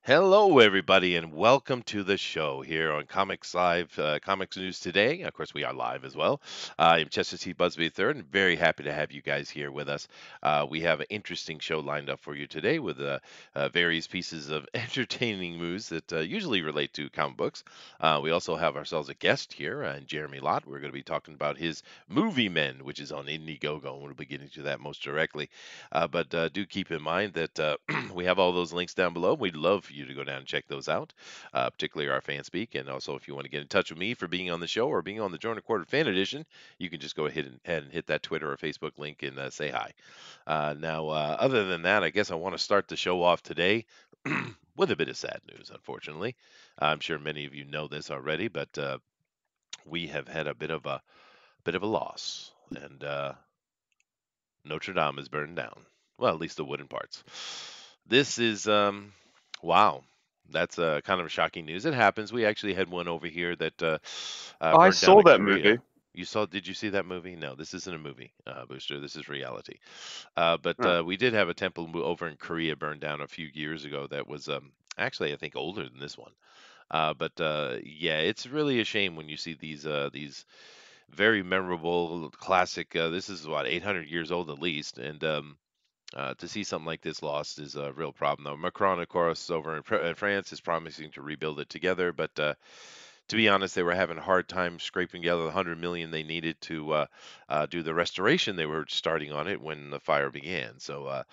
Hello, everybody, and welcome to the show here on Comics Live, Comics News Today. Of course, we are live as well. I'm Chester T. Busby III, and very happy to have you guys here with us. We have an interesting show lined up for you today with various pieces of entertaining news that usually relate to comic books. We also have ourselves a guest here, Jeremey Lott. We're going to be talking about his Movie Men, which is on Indiegogo, and we'll be getting to that most directly. But do keep in mind that we have all those links down below. We'd love for you to go down and check those out, particularly our fan speak. And also, if you want to get in touch with me for being on the show or being on the Join a Quarter Fan Edition, you can just go ahead and hit that Twitter or Facebook link and say hi. Now, other than that, I guess I want to start the show off today with a bit of sad news, unfortunately. I'm sure many of you know this already, but we have had a bit of a loss, and Notre Dame is burned down. Well, at least the wooden parts. This is wow. That's kind of shocking news. It happens. We actually had one over here that I burned down saw in that Korea. movie. You saw? Did you see that movie? No, this isn't a movie, Booster. This is reality. But Oh, we did have a temple over in Korea burned down a few years ago. That was actually, I think, older than this one. But yeah, it's really a shame when you see these very memorable classic. This is what 800 years old at least, and to see something like this lost is a real problem. Though Macron, of course, over in France, is promising to rebuild it together, but to be honest, they were having a hard time scraping together the 100 million they needed to do the restoration they were starting on it when the fire began. So,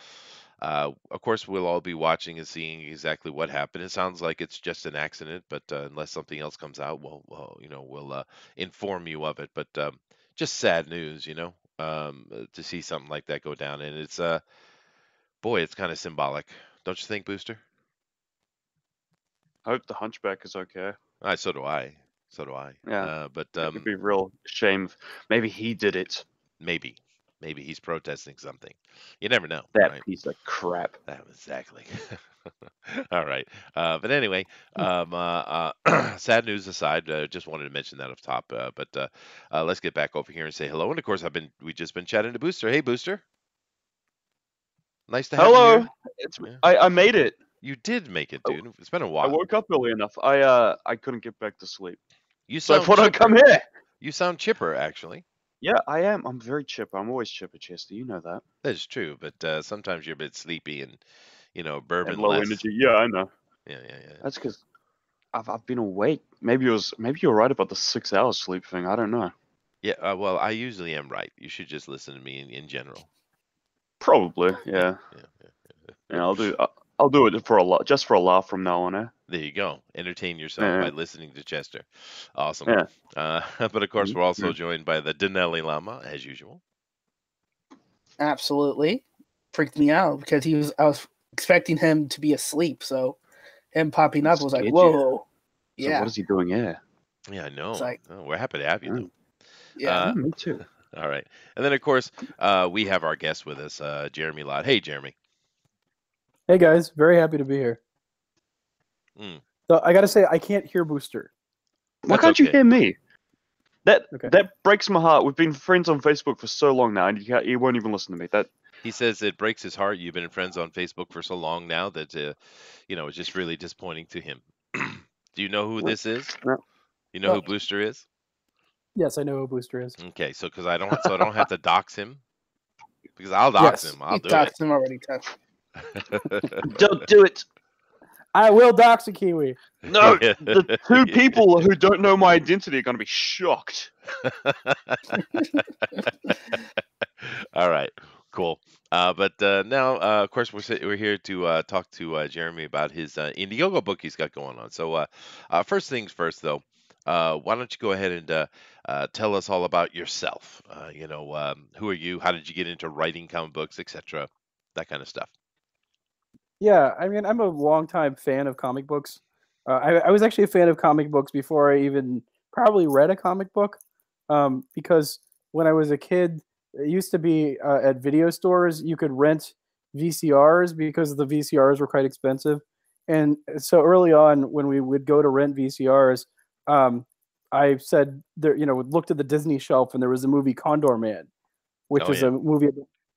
of course, we'll all be watching and seeing exactly what happened. It sounds like it's just an accident, but unless something else comes out, we'll inform you of it. But just sad news, to see something like that go down, and it's boy, it's kind of symbolic, don't you think, Booster? I hope the Hunchback is okay. So do I. So do I. Yeah, But it'd be a real shame if maybe he did it. maybe, maybe he's protesting something. You never know, That right? piece of crap. Exactly. All right. But anyway, sad news aside, just wanted to mention that up top. But let's get back over here and say hello. And of course, we just been chatting to Booster. Hey, Booster, nice to have you Hello, here. it's Yeah. I made it. You did make it, I, dude. It's been a I while. woke up early enough. I couldn't get back to sleep, You so I sound thought I'd come chipper. here. You sound chipper, actually. Yeah, I am. I'm very chipper. I'm always chipper, Chester. You know that. That's true, but sometimes you're a bit sleepy and And bourbon low less. energy. Yeah, I know. Yeah, yeah, yeah. That's because I've been awake. Maybe you're right about the 6 hours sleep thing. I don't know. Yeah, well, I usually am right. You should just listen to me in general. Probably. Yeah, Yeah. yeah, yeah. Yeah. I'll do it for a laugh, just for a laugh from now on. Eh? There you go. Entertain yourself Yeah. by listening to Chester. Awesome. Yeah. But of course, Mhm. we're also Yeah. joined by the Denelli Lama, as usual. Absolutely. Freaked me out because I was expecting him to be asleep, so him popping up was like, Scared you. whoa. So Yeah. what is he doing here? Yeah, I know. It's like, Oh, we're happy to have you, though. yeah. Me too. All right. And then, of course, we have our guest with us, Jeremey Lott. Hey, Jeremy. Hey guys, very happy to be here. Mm. So I gotta say, I can't hear Booster. Why That's can't you okay. hear me? That Okay. that breaks my heart. We've been friends on Facebook for so long now, and you won't even listen to me. That He says it breaks his heart. You've been friends on Facebook for so long now that, it's just really disappointing to him. Do you know who this is? No. You know who Booster is? Yes, I know who Booster is. Okay, so I don't have to dox him, because I'll dox Yes. him. I'll He do doxed him already. it. don't do it. I will dox a Kiwi. No, the two people who don't know my identity are going to be shocked. All right, cool. But now, of course, we're here to talk to Jeremy about his Indiegogo book he's got going on. So, first things first, though, why don't you go ahead and tell us all about yourself? Who are you? How did you get into writing comic books, etc. That kind of stuff. Yeah, I mean, I'm a longtime fan of comic books. I was actually a fan of comic books before I even probably read a comic book, because when I was a kid, it used to be at video stores you could rent VCRs because the VCRs were quite expensive, and so early on when we would go to rent VCRs, I said there, looked at the Disney shelf and there was a movie Condor Man, which Oh, is yeah. a movie.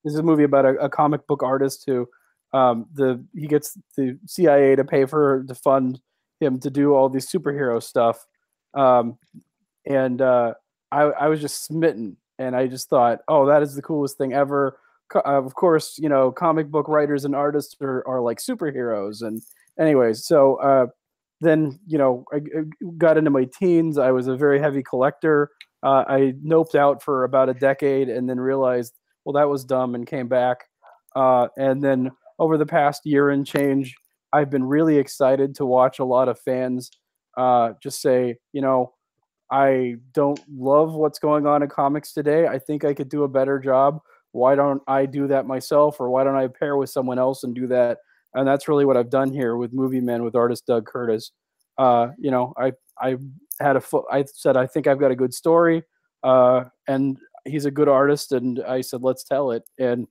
This is a movie about a comic book artist who He gets the CIA to fund him to do all these superhero stuff, and I was just smitten, and I just thought, oh, that is the coolest thing ever. Of course, comic book writers and artists are like superheroes, and anyways, so then I got into my teens. I was a very heavy collector. I noped out for about a decade, and then realized, well, that was dumb, and came back. And then over the past year and change, I've been really excited to watch a lot of fans just say, I don't love what's going on in comics today. I think I could do a better job. Why don't I do that myself, or why don't I pair with someone else and do that? And that's really what I've done here with Movie Men with artist Doug Curtis. I I said I think I've got a good story, and he's a good artist, and I said let's tell it. And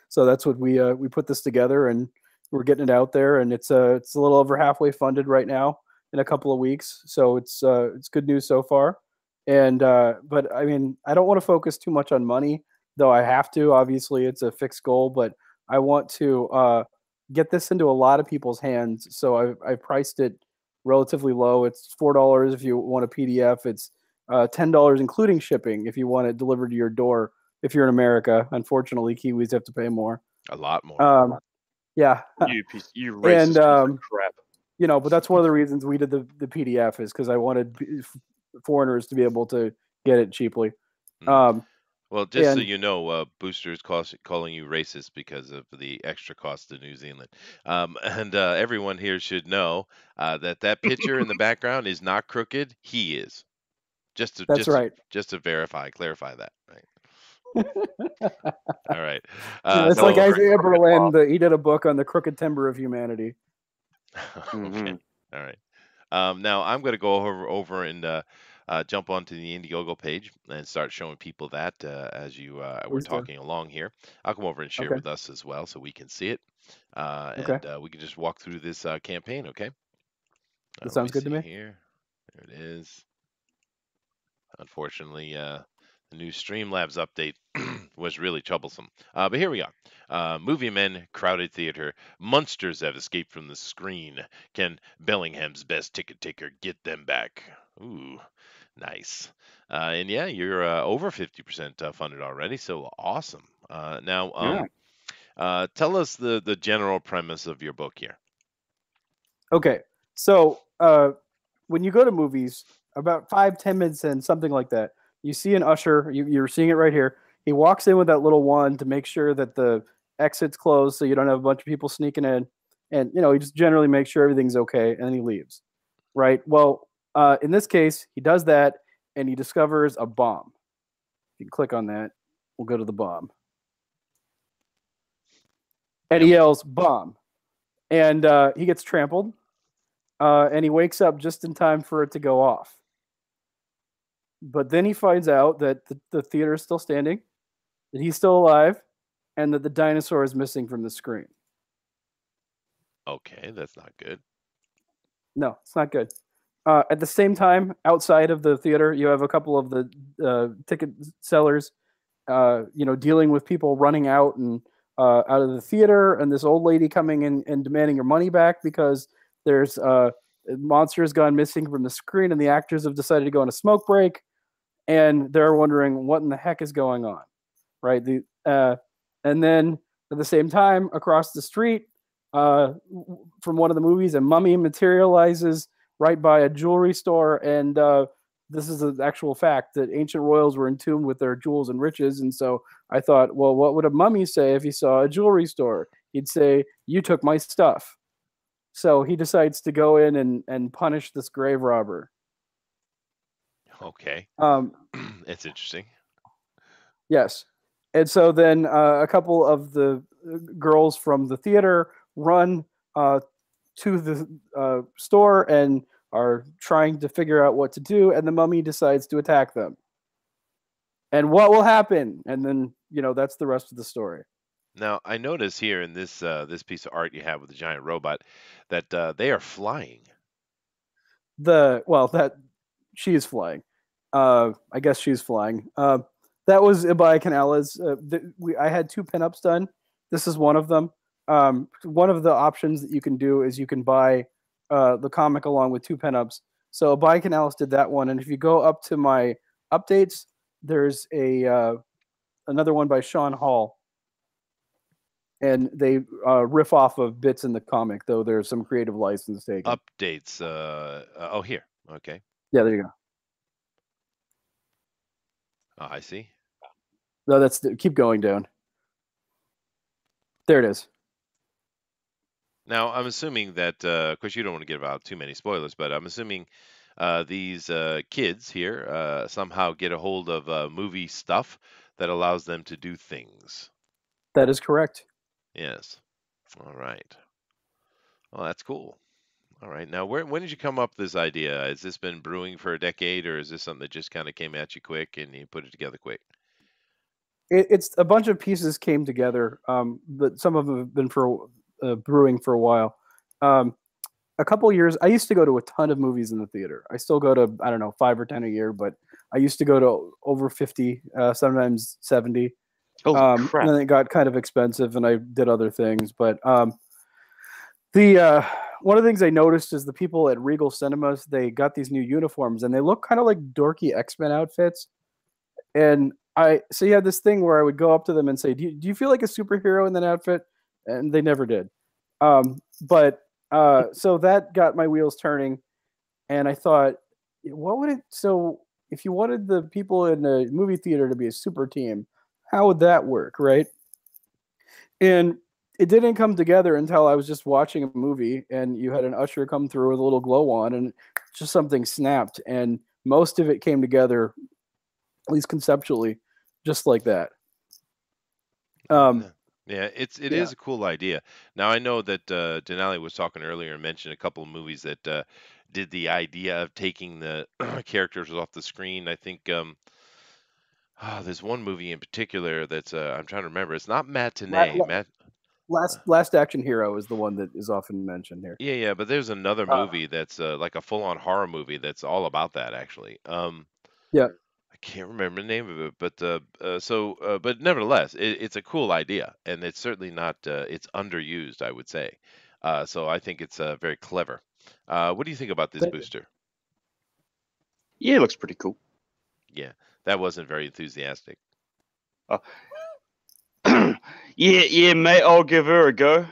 so that's what we put this together, and we're getting it out there, and it's a little over halfway funded right now in a couple of weeks. So it's good news so far. And but I mean, I don't want to focus too much on money, though I have to. Obviously, it's a fixed goal, but I want to get this into a lot of people's hands. So I priced it relatively low. It's $4 if you want a PDF. It's $10 including shipping if you want it delivered to your door. If you're in America, unfortunately, Kiwis have to pay more. A lot more. Yeah. You racist piece of crap. But that's one of the reasons we did the PDF, is because I wanted foreigners to be able to get it cheaply. Well, just so you know, Booster's calling you racist because of the extra cost to New Zealand. And everyone here should know that picture in the background is not crooked. He is. That's right. Just to clarify that. Right. All right. It's like Isaiah Berlin. He did a book on the crooked timber of humanity. Okay. All right. Now I'm going to go over and jump onto the Indiegogo page and start showing people that as we're talking along here. I'll come over and share with us as well so we can see it. And we can just walk through this campaign, okay? That sounds good to me. Here. There it is. Unfortunately, the new Streamlabs update was really troublesome. But here we are. Movie Men, crowded theater. Monsters have escaped from the screen. Can Bellingham's best ticket taker get them back? Ooh, nice. And yeah, you're over 50% funded already, so awesome. Now, tell us the general premise of your book here. Okay, so when you go to movies, about 5-10 minutes in, something like that, you see an usher. You're seeing it right here. He walks in with that little wand to make sure that the exit's closed, so you don't have a bunch of people sneaking in. And he just generally makes sure everything's okay, and then he leaves. Right. Well, in this case, he does that, and he discovers a bomb. If you click on that, we'll go to the bomb. And he yells, "Bomb!" And he gets trampled, and he wakes up just in time for it to go off. But then he finds out that the theater is still standing, that he's still alive, and that the dinosaur is missing from the screen. Okay, that's not good. No, it's not good. At the same time, outside of the theater, you have a couple of the ticket sellers, dealing with people running out and out of the theater, and this old lady coming in and demanding her money back because there's a monster has gone missing from the screen, and the actors have decided to go on a smoke break, and they're wondering what in the heck is going on, right? And then at the same time, across the street from one of the movies, a mummy materializes right by a jewelry store, and this is an actual fact that ancient royals were entombed with their jewels and riches. And so I thought, well, what would a mummy say if he saw a jewelry store? He'd say, "You took my stuff." So he decides to go in and punish this grave robber. Okay. It's interesting. Yes. And so then a couple of the girls from the theater run to the store and are trying to figure out what to do, and the mummy decides to attack them. And what will happen? And then, that's the rest of the story. Now, I notice here in this piece of art you have with the giant robot that they are flying. That she is flying. I guess she's flying. That was by Canales. I had 2 pinups done. This is one of them. one of the options that you can do is you can buy the comic along with 2 pinups. So Bike and Alice did that one, and if you go up to my updates, there's a another one by Sean Hall, and they riff off of bits in the comic, though there's some creative license taken. Updates. Oh, here. Okay. Yeah, there you go. Oh, I see. No, keep going down. There it is. Now, I'm assuming that, of course, you don't want to give out too many spoilers, but I'm assuming these kids here somehow get a hold of movie stuff that allows them to do things. That is correct. Yes. All right. Well, that's cool. All right. Now, when did you come up with this idea? Has this been brewing for a decade, or is this something that just kind of came at you quick and you put it together quick? It's a bunch of pieces came together, but some of them have been for brewing for a while. A couple years, I used to go to a ton of movies in the theater. I still go to, I don't know, 5 or 10 a year, but I used to go to over 50, sometimes 70. Holy crap. And then it got kind of expensive, and I did other things. But the one of the things I noticed is the people at Regal Cinemas, they got these new uniforms, and they look kind of like dorky X-Men outfits. And so you had this thing where I would go up to them and say, do you feel like a superhero in that outfit? And they never did. So that got my wheels turning, and I thought, so if you wanted the people in a movie theater to be a super team, how would that work, right? And it didn't come together until I was just watching a movie, and you had an usher come through with a little glow on, and just something snapped, and most of it came together, at least conceptually, just like that. Yeah, it is a cool idea. Now, I know that Denali was talking earlier and mentioned a couple of movies that did the idea of taking the characters off the screen. I think there's one movie in particular that's I'm trying to remember. It's not Matinee. Last Action Hero is the one that is often mentioned here. Yeah, but there's another movie that's like a full-on horror movie that's all about that, actually. Yeah. I can't remember the name of it, but nevertheless, it's a cool idea, and it's certainly not it's underused, I would say. So I think it's very clever. What do you think about this booster? Yeah, it looks pretty cool. Yeah, that wasn't very enthusiastic. Yeah, mate, I'll give her a go.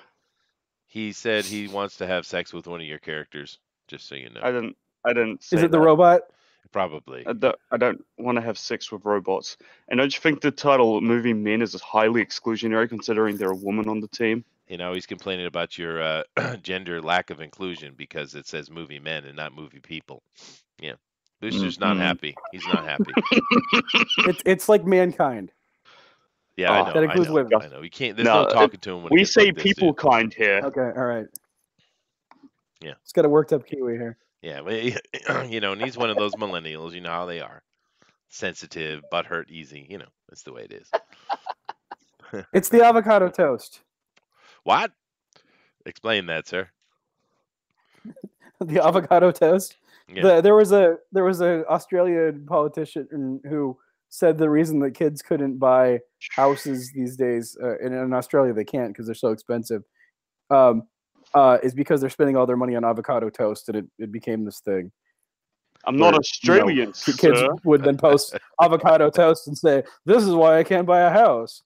He said he wants to have sex with one of your characters, just so you know. I didn't say Is it the that. robot? Probably. I don't want to have sex with robots. And don't you think the title "Movie Men" is highly exclusionary, considering there are women on the team? You know, he's complaining about your gender lack of inclusion because it says movie men and not movie people. Yeah. Booster's not happy. He's not happy. It's like Mankind. Yeah, I know. That includes women. I know. You can't. There's no talking to him. When we say people kind here. Okay, all right. Yeah. It's got a worked up Kiwi here. Yeah, you know, and he's one of those millennials. You know how they are. Sensitive, butthurt, easy. You know, that's the way it is. It's the avocado toast. What? Explain that, sir. The avocado toast. Yeah. There was a Australian politician who said the reason that kids couldn't buy houses these days, in Australia they can't because they're so expensive, is because they're spending all their money on avocado toast, and it became this thing. I'm not Australian, kids would then post avocado toast and say, "This is why I can't buy a house."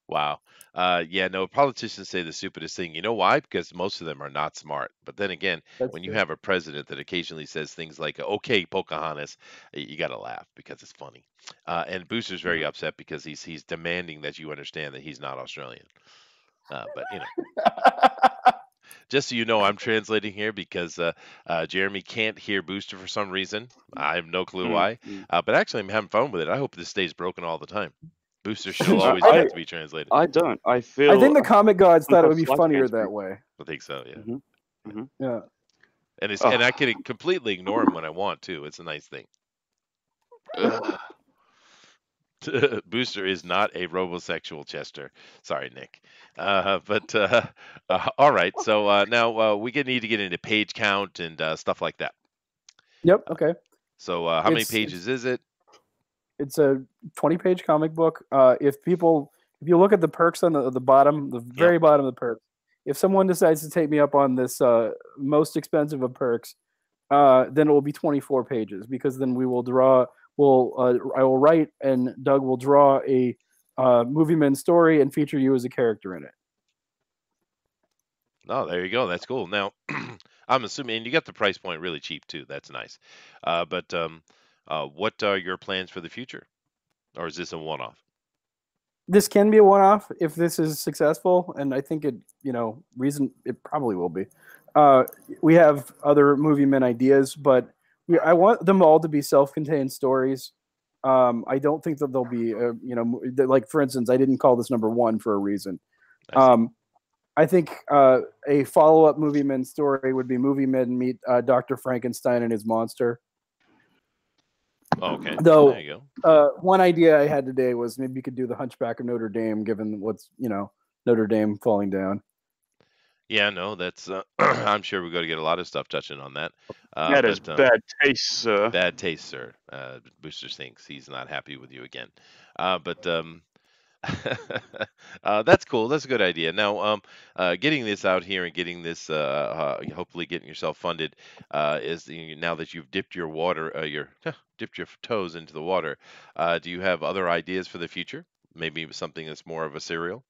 Wow. Yeah, no, politicians say the stupidest thing. You know why? Because most of them are not smart. But then again, when you have a president that occasionally says things like, "Okay, Pocahontas," you got to laugh because it's funny. And Booster's very upset because he's demanding that you understand that he's not Australian. But, you know. Just so you know, I'm translating here because Jeremy can't hear Booster for some reason. I have no clue why. But actually, I'm having fun with it. I hope this stays broken all the time. Booster should always have to be translated. I don't. I think the comic gods thought it would be funnier that way. I think so, yeah. Mm-hmm. Yeah. And I can completely ignore him when I want to. It's a nice thing. Booster is not a robosexual, Chester. Sorry, Nick. All right. So now we need to get into page count and stuff like that. Yep. Okay. So how many pages is it? It's a 20-page comic book. If you look at the perks on the bottom, the very bottom of the perks, if someone decides to take me up on this most expensive of perks, then it will be 24 pages because then we will draw. I will write and Doug will draw a Movie Men story and feature you as a character in it. Oh, there you go. That's cool. Now, I'm assuming, and you got the price point really cheap too. That's nice. But what are your plans for the future, or is this a one-off? This can be a one-off if this is successful, and I think it probably will be. We have other Movie Men ideas, but I want them all to be self-contained stories. I don't think that they'll be, like for instance, I didn't call this number one for a reason. I think a follow-up Movie Men story would be Movie Men meet Dr. Frankenstein and his monster. Oh, okay. Though, there you go. One idea I had today was maybe you could do the Hunchback of Notre Dame, given what's Notre Dame falling down. Yeah, no, that's. I'm sure we're going to get a lot of stuff touching on that. That is bad taste, sir. Bad taste, sir. Booster thinks he's not happy with you again. That's cool. That's a good idea. Now, getting this out here and getting this, hopefully getting yourself funded, is now that you've dipped your dipped your toes into the water. Do you have other ideas for the future? Maybe something that's more of a serial.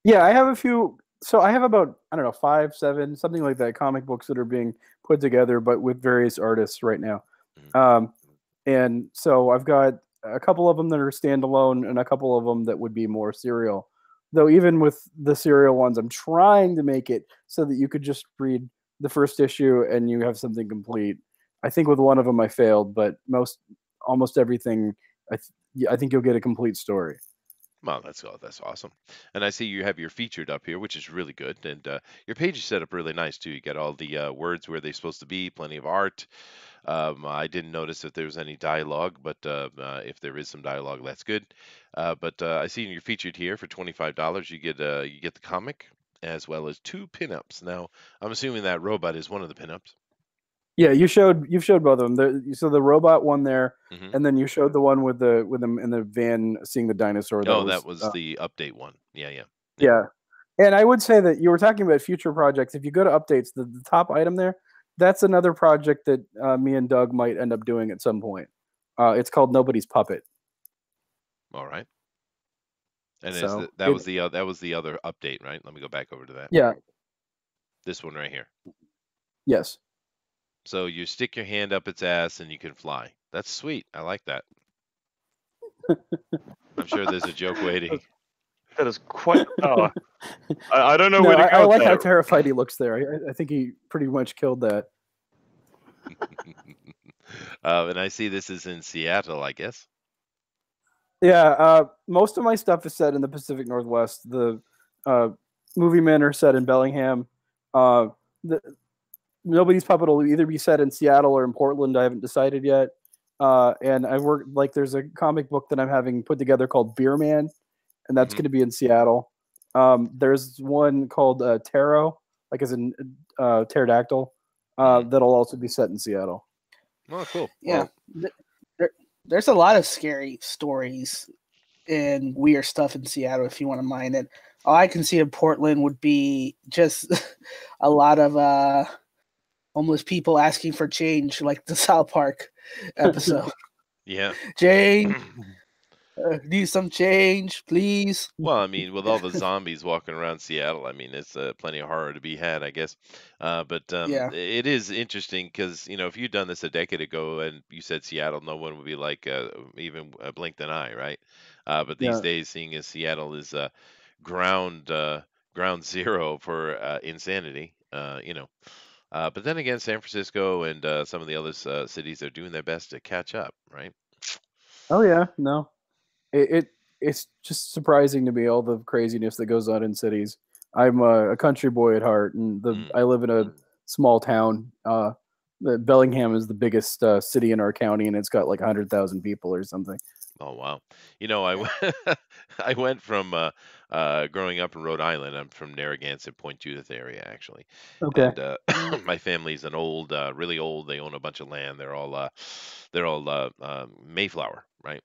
Yeah, I have a few. So I have about 5, 7, something like that, comic books that are being put together, but with various artists right now. Mm-hmm. And so I've got a couple of them that are standalone and a couple of them that would be more serial. Though even with the serial ones, I'm trying to make it so that you could just read the first issue and you have something complete. I think with one of them I failed, but almost everything, I think you'll get a complete story. Well, that's awesome. And I see you have your featured up here, which is really good. And your page is set up really nice too. You got all the words where they're supposed to be, plenty of art. I didn't notice if there was any dialogue, but if there is some dialogue, that's good. But I see you're featured here for $25. You get the comic as well as 2 pinups. Now, I'm assuming that robot is one of the pinups. Yeah, you've showed both of them. So the robot one there, mm-hmm. and then you showed the one with them in the van seeing the dinosaur. That was the update one. Yeah. And I would say that you were talking about future projects. If you go to updates, the top item there, that's another project that me and Doug might end up doing at some point. It's called Nobody's Puppet. All right. And so that was the other update, right? Let me go back over to that. Yeah. This one right here. Yes. So you stick your hand up its ass and you can fly. That's sweet. I like that. I'm sure there's a joke waiting. That is quite. I don't know where to go. I like how terrified he looks there. I think he pretty much killed that. And I see this is in Seattle, I guess. Yeah, most of my stuff is set in the Pacific Northwest. The Movie Men are set in Bellingham. Nobody's Puppet will either be set in Seattle or in Portland. I haven't decided yet. And I work there's a comic book that I'm having put together called Beer Man, and that's going to be in Seattle. There's one called Tarot, like as in pterodactyl, that'll also be set in Seattle. Oh, cool. Yeah, there's a lot of scary stories and weird stuff in Seattle if you want to mine it. All I can see in Portland would be just a lot of homeless people asking for change, like the South Park episode. Yeah. Jane, need some change, please. Well, I mean, with all the zombies walking around Seattle, I mean, it's plenty of horror to be had, I guess. But it is interesting because, if you'd done this a decade ago and you said Seattle, no one would be like even blinked an eye, right? But these days, seeing as Seattle is ground zero for insanity, but then again, San Francisco and some of the other cities are doing their best to catch up, right? Oh yeah, no, it's just surprising to me all the craziness that goes on in cities. I'm a country boy at heart, and I live in a small town. Bellingham is the biggest city in our county, and it's got like 100,000 people or something. Oh wow! I went from growing up in Rhode Island. I'm from Narragansett, Point Judith area, actually. Okay. And my family's really old. They own a bunch of land. They're all Mayflower, right?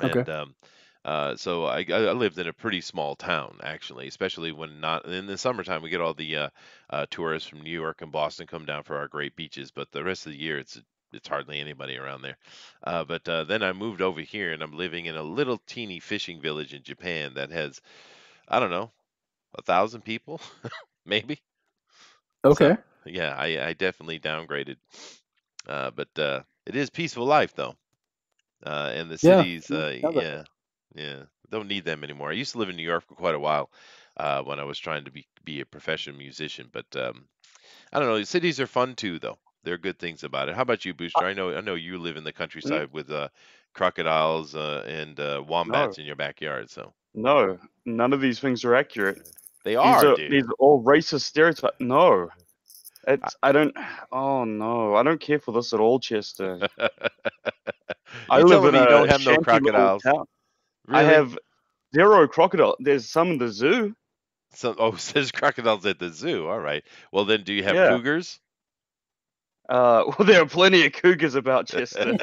Okay. And So I lived in a pretty small town actually, especially when not in the summertime. We get all the tourists from New York and Boston come down for our great beaches, but the rest of the year it's hardly anybody around there. But then I moved over here and I'm living in a little teeny fishing village in Japan that has, I don't know, 1,000 people, maybe. So Okay. yeah, I definitely downgraded. But it is peaceful life though. And the Yeah. cities, Sounds like yeah, yeah, don't need them anymore. I used to live in New York for quite a while when I was trying to be a professional musician, but I don't know. Cities are fun too, though. There are good things about it. How about you, Booster? I know you live in the Mm, countryside with crocodiles and no, wombats in your backyard, so no, none of these things are accurate. they These are, are dude. these are all racist stereotypes. No, I- I don't. Oh no, I don't care for this at all, Chester. I You live telling in me you don't a have no shanty little crocodiles? town. I Really? have zero crocodile. There's some in the zoo. So, oh, it says crocodiles at the zoo. All right. Well, then, do you have Yeah. cougars? Well, there are plenty of cougars about Chester,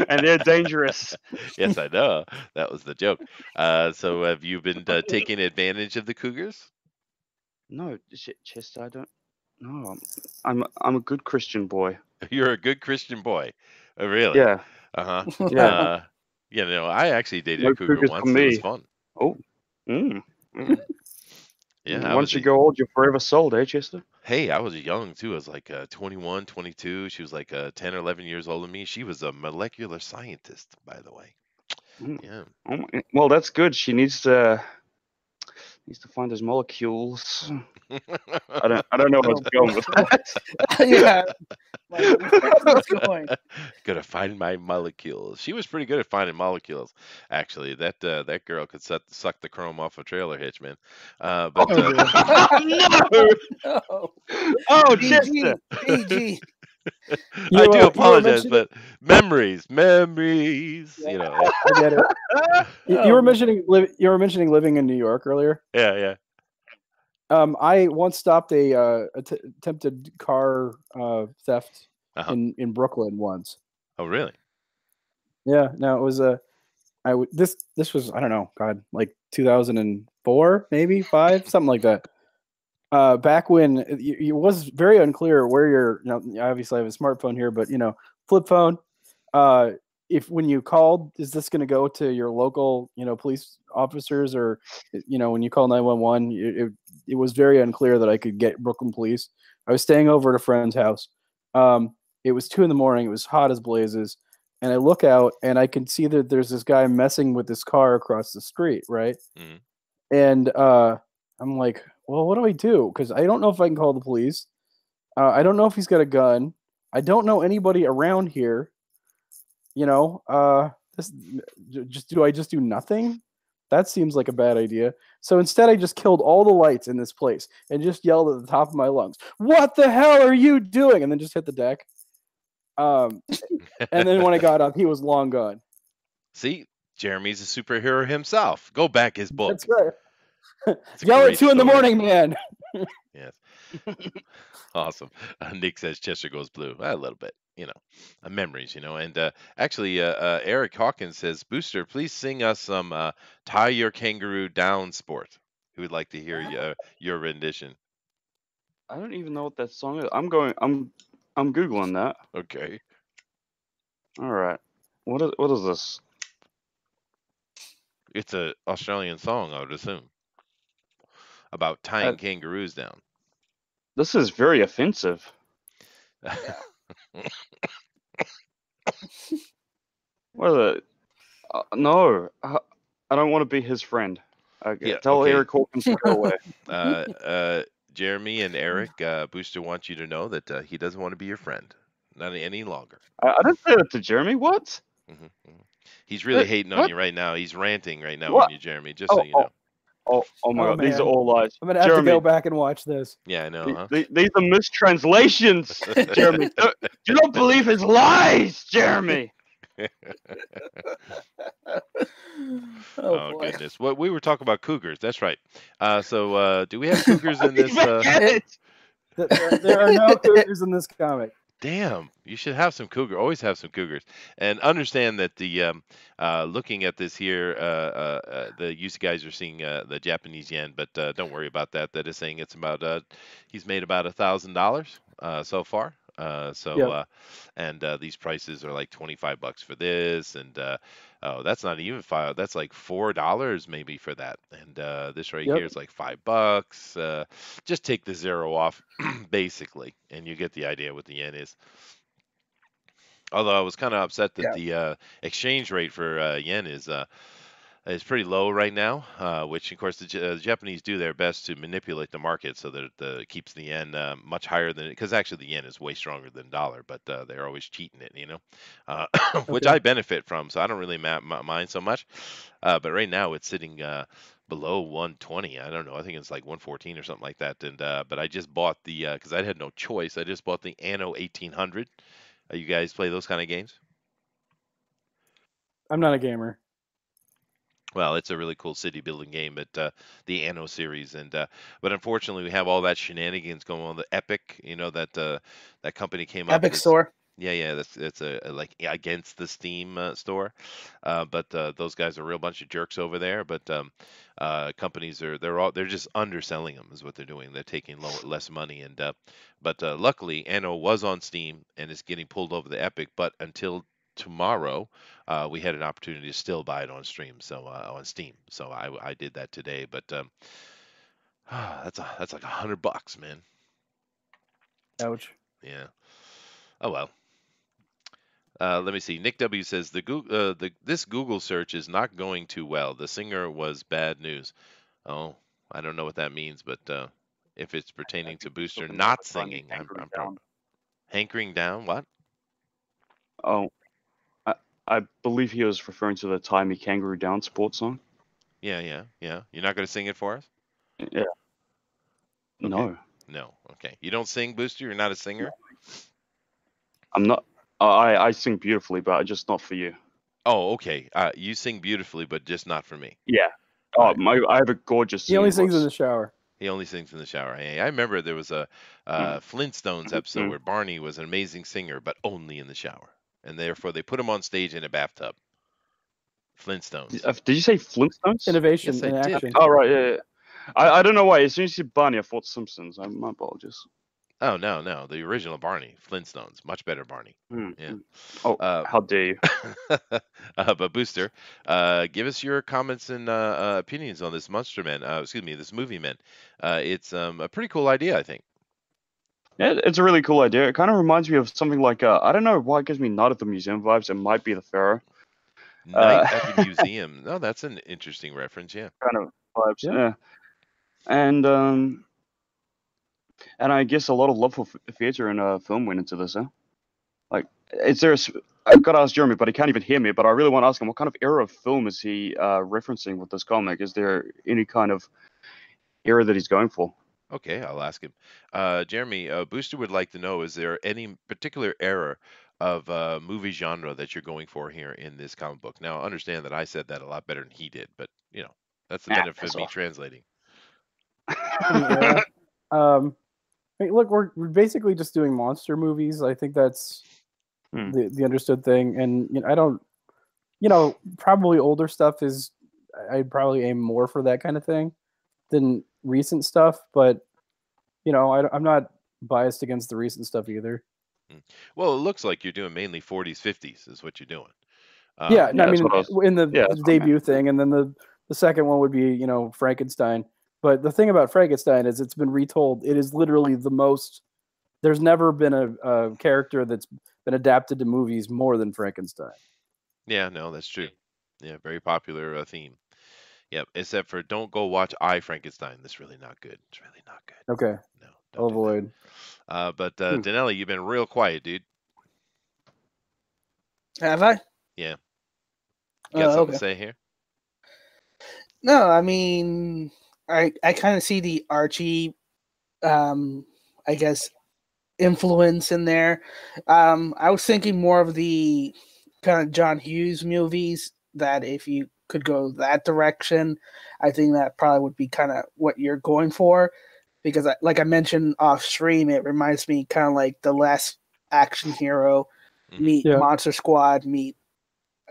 and they're dangerous. Yes, I know. That was the joke. So have you been taking advantage of the cougars? No, Chester, I don't. No, I'm a good Christian boy. You're a good Christian boy. Oh, really? Yeah, Uh-huh. yeah. I actually dated a No cougar cougars for once. It was me. fun. Oh. Mm. Mm. Yeah, I was Once you a go old, you're forever sold, eh, Chester? hey, I was young too. I was like 21, 22. She was like 10 or 11 years older than me. She was a molecular scientist, by the way. Mm. Yeah. Well, that's good. She needs to find those molecules. I don't know where Oh it's going boy. with that. Yeah. Like, where's this going? Gotta find my molecules. She was pretty good at finding molecules, actually. That girl could suck the chrome off a trailer hitch, man. But Oh dear. No! No. Oh, PG. Chester. PG. I do You were apologize, mentioning. but memories. Yeah, You know, I get it. You Oh, were boy. mentioning living in New York earlier. yeah, yeah. I once stopped a attempted car theft Uh-huh. in Brooklyn once. Oh, really? Yeah, no, it was a this was, I don't know, God, like 2004, maybe 5, something like that. Back when it was very unclear where obviously I have a smartphone here, but flip phone. Uh, if when you called, is this going to go to your local, police officers, or when you call 911, it was very unclear that I could get Brooklyn police. I was staying over at a friend's house. It was 2 in the morning. It was hot as blazes, and I look out and I can see that there's this guy messing with this car across the street, right? Mhm. And I'm like, well, what do I do? Because I don't know if I can call the police. I don't know if he's got a gun. I don't know anybody around here. This just do I just do nothing? That seems like a bad idea. So instead, I just killed all the lights in this place and just yelled at the top of my lungs, "What the hell are you doing?" And then just hit the deck. Um, and then when I got up, he was long gone. See, Jeremy's a superhero himself. Go back his book. That's right. It's a Yell at great 2 in the morning, story. man. Yes. Awesome. Nick says Chester goes blue. A little bit, memories, And actually, Eric Hawkins says, Booster, please sing us some Tie Your Kangaroo Down Sport. He would like to hear your rendition. I don't even know what that song is. I'm googling that. Okay. All right. What is this? It's a Australian song, I would assume, about Uh, tying kangaroos down. this is very offensive. What are the? No, I don't want to be his friend. Okay, Yeah, tell okay. Eric Hawkins to go away. Jeremy and Eric, Booster wants you to know that he doesn't want to be your friend, not any longer. I didn't say that to Jeremy. What? He's really hating on What? you right now. He's ranting right now What? on you, Jeremy, just so you know. Oh my Oh, God! These are man. all lies. I'm gonna have to Jeremy, go back and watch this. Yeah, I know, huh? these are mistranslations, Jeremy. You don't believe his lies, Jeremy. Oh boy. goodness. Well, we were talking about cougars. That's right. So do we have cougars in this? Forget it. There are no cougars in this comic. Damn, you should have some cougar. Always have some cougars, and understand that looking at this here, the you guys are seeing the Japanese yen, but don't worry about that. That is saying it's about he's made about $1,000 so far. Yep. And these prices are like $25 for this, and oh, that's not even five. That's like $4 maybe for that, and this right Yep. here is like $5. Just take the zero off, basically, and you get the idea what the yen is. Although I was kind of upset that Yeah. the exchange rate for yen is pretty low right now, which of course the Japanese do their best to manipulate the market so that it keeps the yen much higher than, because actually the yen is way stronger than dollar, but they're always cheating it, which Okay. I benefit from, so I don't really mind so much. But right now it's sitting below 120. I don't know. I think it's like 114 or something like that. And but I just bought the because I had no choice. I just bought the Anno 1800. You guys play those kind of games? I'm not a gamer. Well, it's a really cool city building game, but the Anno series, and but unfortunately, we have all that shenanigans going on. The Epic, that company came up. Epic Store. Yeah, that's it's like against the Steam store, but those guys are a real bunch of jerks over there. But companies they're just underselling them is what they're doing. They're taking less money, and but luckily, Anno was on Steam and is getting pulled over the Epic. But until tomorrow, we had an opportunity to still buy it on stream, so on Steam. So I did that today, but that's like $100, man. Ouch. Yeah. Oh well. Let me see. Nick W says this Google search is not going too well. The singer was bad news. Oh, I don't know what that means, but if it's I pertaining to think he's Booster talking about not the time he singing, kangaroo down. hankering down. What? Oh, I believe he was referring to the Tie Me Kangaroo Down sports song. Yeah. You're not going to sing it for us? Yeah. Okay. No, No. Okay. You don't sing, Booster. You're not a singer. I'm not. I sing beautifully, but just not for you. Oh, okay. You sing beautifully, but just not for me. Yeah. All Oh, I have a gorgeous He only singing sings in the voice. shower. He only sings in the shower. Hey, I remember there was a Flintstones episode Mm. where Barney was an amazing singer, but only in the shower, and therefore they put him on stage in a bathtub. Flintstones. Did you say Flintstones? Innovation Yes, I in did. action. Oh, right. Yeah. I don't know why. As soon as you said Barney, I thought Simpsons. My apologies. Oh no, the original Barney, Flintstones, much better Barney. Mm. Yeah. Oh, Uh, how dare you? but Booster, give us your comments and opinions on this Monster Man. Excuse me, this movie Man. It's a pretty cool idea, I think. Yeah, it's a really cool idea. It kind of reminds me of something like I don't know why it gives me Night at the Museum vibes. It might be the Pharaoh. Night at the Museum. No, that's an interesting reference. Yeah. Kind of vibes. Yeah. Yeah. And I guess a lot of love for theater and film went into this. Huh? Like, is there? I've got to ask Jeremy, but he can't even hear me. But I really want to ask him, what kind of era of film is he referencing with this comic? Is there any kind of era that he's going for? Okay, I'll ask him. Jeremy, Booster would like to know, is there any particular era of movie genre that you're going for here in this comic book? Now, understand that I said that a lot better than he did, but that's the benefit Piss of me off. translating. Any era. Hey, look, we're basically just doing monster movies. I think that's the understood thing, and I don't, probably older stuff is. I'd probably aim more for that kind of thing than recent stuff, but I'm not biased against the recent stuff either. Well, it looks like you're doing mainly 40s, 50s is what you're doing. Yeah, no, I that's mean, what I in the that's what I debut meant. thing, and then the second one would be Frankenstein. But the thing about Frankenstein is it's been retold. It is literally the most. There's never been a character that's been adapted to movies more than Frankenstein. Yeah, no, that's true. Yeah, very popular theme. Yep, except for don't go watch I, Frankenstein. That's really not good. It's really not good. Okay, No, I'll don't do that. avoid. But Denelli, you've been real quiet, dude. Have I? Yeah. You got something Okay. to say here? No, I mean, I kind of see the Archie, I guess, influence in there. I was thinking more of the kind of John Hughes movies, that if you could go that direction, I think that probably would be kind of what you're going for. Because like I mentioned off stream, it reminds me kind of like the last action hero meet Yeah. Monster Squad meet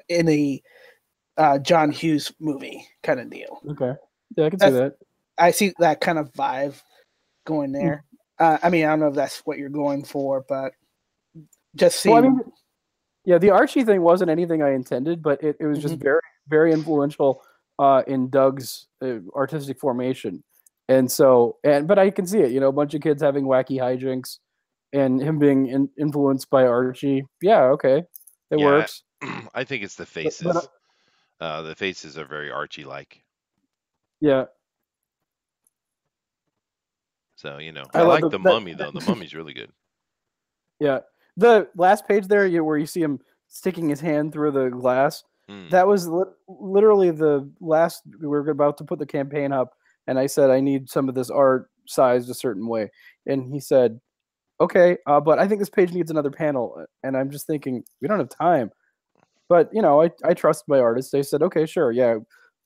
in a John Hughes movie kind of deal. Okay. Yeah, I can see that. I see that kind of vibe going there. I mean, I don't know if that's what you're going for, but just see. Well, I mean, yeah, the Archie thing wasn't anything I intended, but it was just very, very influential in Doug's artistic formation. And so, but I can see it, a bunch of kids having wacky hijinks and him being influenced by Archie. Yeah, okay. It works. I think it's the faces. The faces are very Archie-like. Yeah. So, I I love like the mummy, though. The mummy's really good. Yeah. The last page there, where you see him sticking his hand through the glass, that was literally the last. We were about to put the campaign up, and I said, I need some of this art sized a certain way. And he said, okay, but I think this page needs another panel. And I'm just thinking, we don't have time. But, I trust my artists. They said, okay, sure, yeah,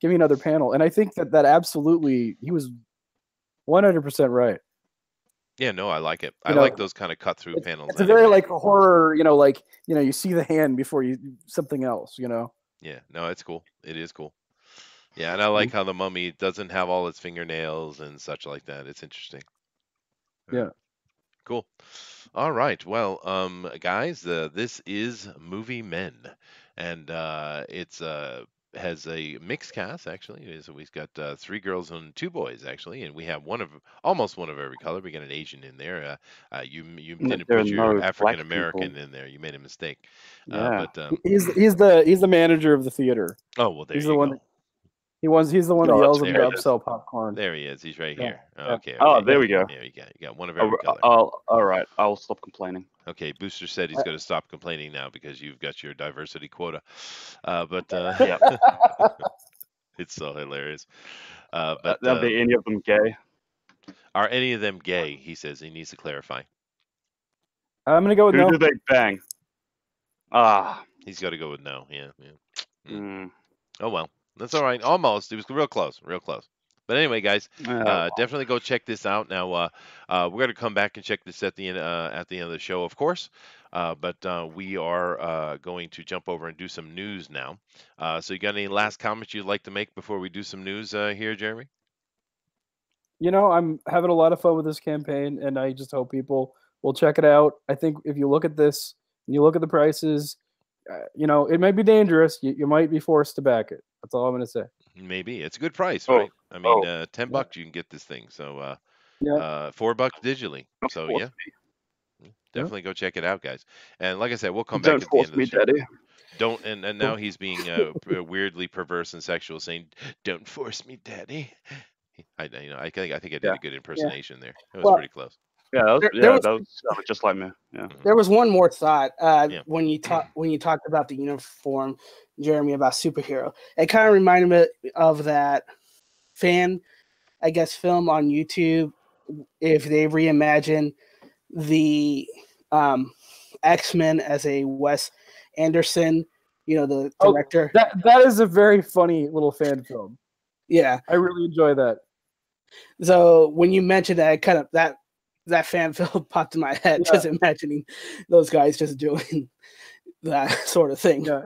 give me another panel. And I think that absolutely, he was 100% right. Yeah, no, I like it. I like those kind of cut-through panels. It's a very, like, horror, you see the hand before you something else, Yeah, no, it's cool. It is cool. Yeah, and I like how the mummy doesn't have all its fingernails and such like that. It's interesting. Yeah. Cool. All right. Well, guys, this is Movie Men, and it's has a mixed cast actually. So we've got 3 girls and 2 boys actually, and we have almost one of every color. We got an Asian in there. You didn't There put are your no African black American people. in there. You made a mistake. Yeah. But He's the manager of the theater. oh well, there He's you the one go. He's the one that Oh, yells that's at them to fair. upsell popcorn. There he is. He's right Yeah, here. yeah. Okay. Oh, Okay. there we go. Yeah, you got one of every color. All right. I'll stop complaining. Okay, Booster said he's going to stop complaining now because you've got your diversity quota. But Yeah. it's so hilarious. But Are there any of them gay? are any of them gay? He says he needs to clarify. I'm gonna go with Who no. do they bang? Ah. He's got to go with no. Yeah. Mm. Oh well, that's all right. Almost. It was real close. Real close. But anyway, guys, definitely go check this out. Now, we're going to come back and check this at the end of the show, of course. But we are going to jump over and do some news now. So, you got any last comments you'd like to make before we do some news here, Jeremy? I'm having a lot of fun with this campaign, and I just hope people will check it out. I think if you look at this and you look at the prices, it might be dangerous. You might be forced to back it. That's all I'm going to say. Maybe it's a good price, right? I mean, $10 you can get this thing. So, $4 digitally. So yeah, definitely go check it out, guys. And like I said, we'll come back at the end of the show. Daddy. Don't and now he's being weirdly perverse and sexual, saying, "Don't force me, Daddy." I think I did a good impersonation there. It was pretty close. Yeah, that was just like me. Yeah. There was one more thought when you talked about the uniform, Jeremy, about superhero. It kind of reminded me of that fan, I guess, film on YouTube. If they reimagine the X-Men as a Wes Anderson, the director. That is a very funny little fan film. Yeah, I really enjoy that. So when you mentioned that, kind of that fan film popped in my head, just imagining those guys just doing that sort of thing. Yeah.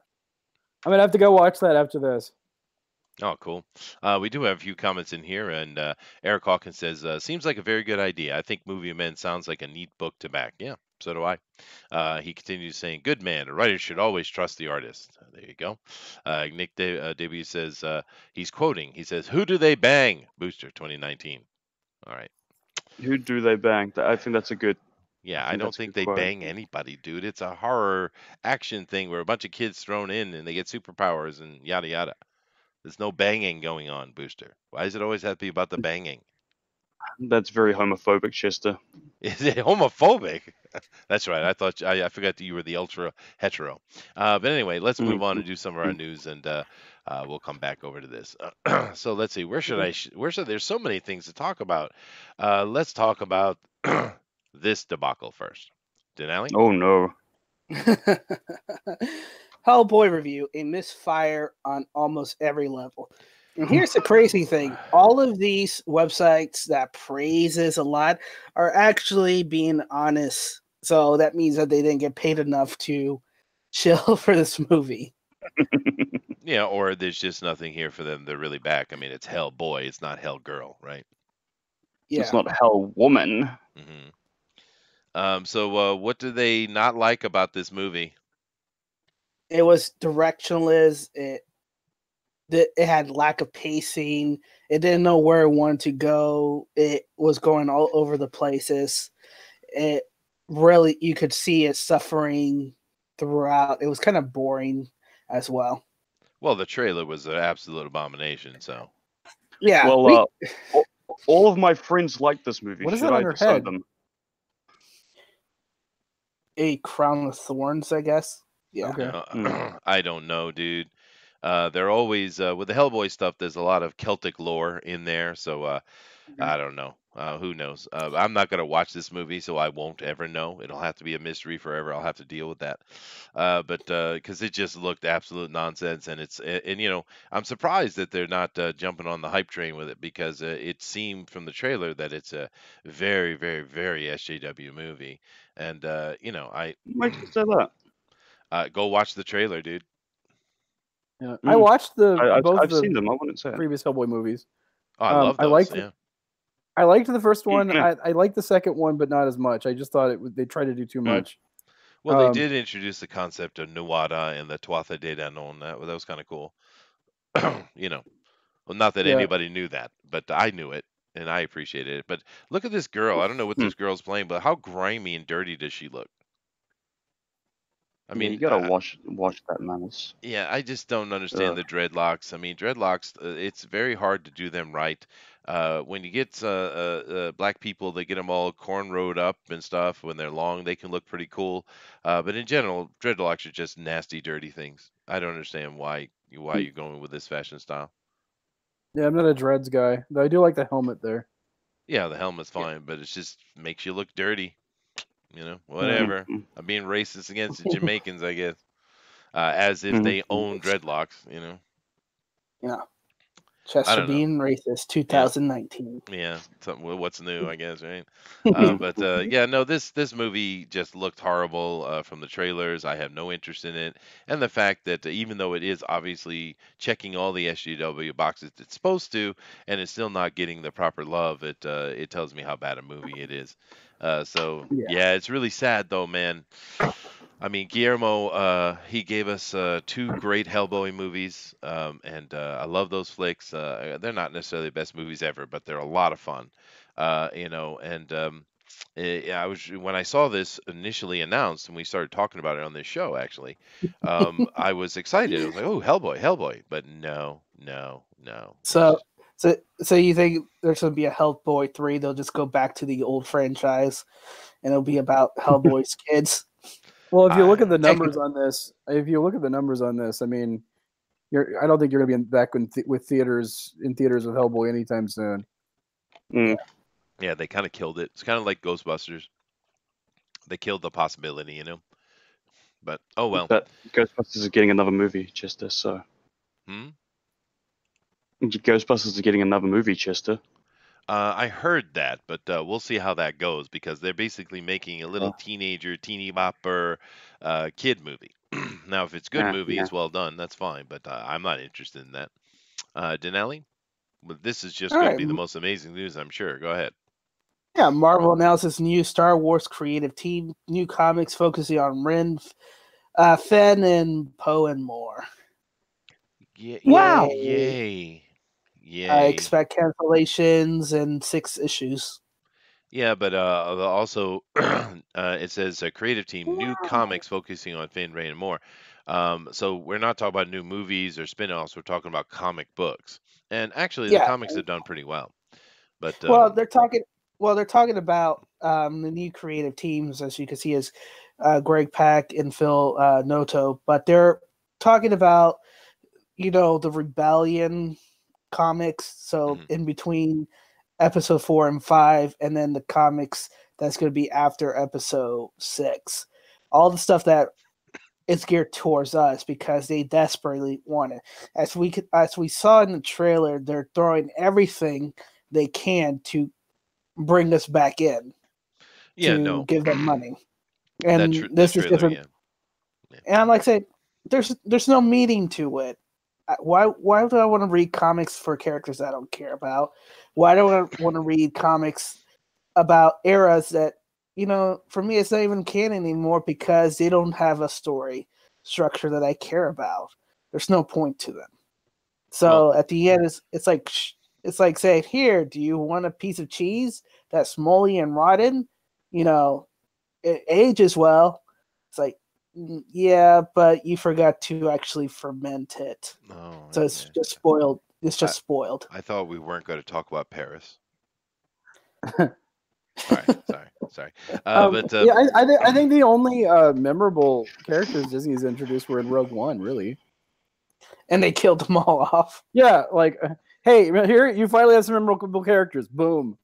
I'm gonna have to go watch that after this. Oh, cool. We do have a few comments in here, and Eric Hawkins says, seems like a very good idea. I think Movie Men sounds like a neat book to back. Yeah, so do I. He continues saying, good man, a writer should always trust the artist. There you go. Nick W says, he's quoting, he says, who do they bang? Booster 2019. All right. Who do they bang? I think that's a good. Yeah, I don't think they bang anybody, dude. It's a horror action thing where a bunch of kids thrown in and they get superpowers and yada yada. There's no banging going on, Booster. Why does it always have to be about the banging? That's very homophobic, Chester. Is it homophobic? That's right. I forgot that you were the ultra hetero. But anyway, let's move on and do some of our news, and we'll come back over to this. So let's see. Where should there's so many things to talk about. Let's talk about this debacle first. Denali? Oh no. Hellboy review, a misfire on almost every level. And here's the crazy thing. All of these websites that praises a lot are actually being honest So that means that they didn't get paid enough to chill for this movie. Yeah, or there's just nothing here for them to really back. I mean, it's Hellboy, it's not Hellgirl, right? It's Yeah. not Hell Woman. So what do they not like about this movie? It was directionless. It had lack of pacing. It didn't know where it wanted to go. It was going all over the places. It really, you could see it suffering throughout. It was kind of boring as well. Well, the trailer was an absolute abomination, so. Yeah. Well, all of my friends like this movie. What is Should that on I her disown head? them? A crown of thorns, I guess. Yeah. Okay. I don't know, dude. They're always with the Hellboy stuff. There's a lot of Celtic lore in there, so I don't know. Who knows? I'm not gonna watch this movie, so I won't ever know. It'll have to be a mystery forever. I'll have to deal with that. But because it just looked absolute nonsense, and and you know, I'm surprised that they're not jumping on the hype train with it because it seemed from the trailer that it's a very, very, very SJW movie, and you know, What makes you say that? go watch the trailer, dude. Yeah. I watched both I've the seen them. I wouldn't say it. previous Hellboy movies. Oh, I love those. Yeah. I liked the first one. Yeah. I liked the second one, but not as much. I just thought they tried to do too much. Well, they did introduce the concept of Nuada and the Tuatha De Danann. That was kind of cool. You know, well, not that anybody knew that, but I knew it and I appreciated it. But look at this girl. I don't know what this girl's playing, but how grimy and dirty does she look? I mean, you gotta watch that, man. Yeah, I just don't understand the dreadlocks. I mean, dreadlocks, it's very hard to do them right. When you get black people, they get them all cornrowed up and stuff. When they're long, they can look pretty cool. But in general, dreadlocks are just nasty, dirty things. I don't understand why you're going with this fashion style. Yeah, I'm not a dreads guy, though I do like the helmet there. Yeah, the helmet's fine, but it just makes you look dirty. You know, whatever. I'm being racist against the Jamaicans, I guess. As if they own dreadlocks, you know. Yeah. Chester being racist, 2019. Yeah, something. What's new, I guess, right? But yeah, no, this movie just looked horrible from the trailers. I have no interest in it, and the fact that even though it is obviously checking all the SGW boxes it's supposed to, and it's still not getting the proper love, it tells me how bad a movie it is. So yeah, it's really sad though, man. I mean, Guillermo, he gave us two great Hellboy movies, and I love those flicks. They're not necessarily the best movies ever, but they're a lot of fun, you know. And I was when I saw this initially announced, and we started talking about it on this show. Actually, I was excited. I was like, "Oh, Hellboy, Hellboy!" But no, no, no. So you think there's going to be a Hellboy 3? They'll just go back to the old franchise, and it'll be about Hellboy's kids. Well, if you look at the numbers on this, I mean, I don't think you're going to be back with theaters with Hellboy anytime soon. Yeah, they kind of killed it. It's kind of like Ghostbusters. They killed the possibility, you know. But oh well. But Ghostbusters is getting another movie, Chester. So. Ghostbusters is getting another movie, Chester. I heard that, but we'll see how that goes because they're basically making a little teeny bopper kid movie. Now, if it's a good movie, it's well done. That's fine, but I'm not interested in that. Denali, well, this is just going to be the most amazing news, I'm sure. Go ahead. Yeah, Marvel announces new Star Wars creative team, new comics focusing on Ren, Fenn, and Poe, and more. Wow! Yay! Yay. I expect cancellations and 6 issues. Yeah, but also it says a creative team, new comics focusing on Finn, Rey, and more. So we're not talking about new movies or spin-offs. We're talking about comic books, and actually, the comics have done pretty well. But they're talking about the new creative teams, as you can see, is Greg Pak and Phil Noto. But they're talking about the Rebellion comics, so in between episode 4 and 5, and then the comics that's going to be after episode 6, all the stuff that is geared towards us because they desperately want it. As we saw in the trailer, they're throwing everything they can to bring us back in, give them money. And The this is trailer, different. yeah. Yeah. And like I said, there's no meaning to it. Why do I want to read comics for characters I don't care about? Why do I want to read comics about eras that, for me it's not even canon anymore because they don't have a story structure that I care about. There's no point to them. Well, So at the end, it's like saying, "Here, do you want a piece of cheese that's moldy and rotten? It ages well." It's like, yeah, but you forgot to actually ferment it, no, so it's yeah. just spoiled. It's I just spoiled. I thought we weren't going to talk about Paris. Sorry, sorry, sorry. But Yeah, I think the only memorable characters Disney's introduced were in Rogue One, really. And they killed them all off. Yeah, like, hey, here you finally have some memorable characters. Boom.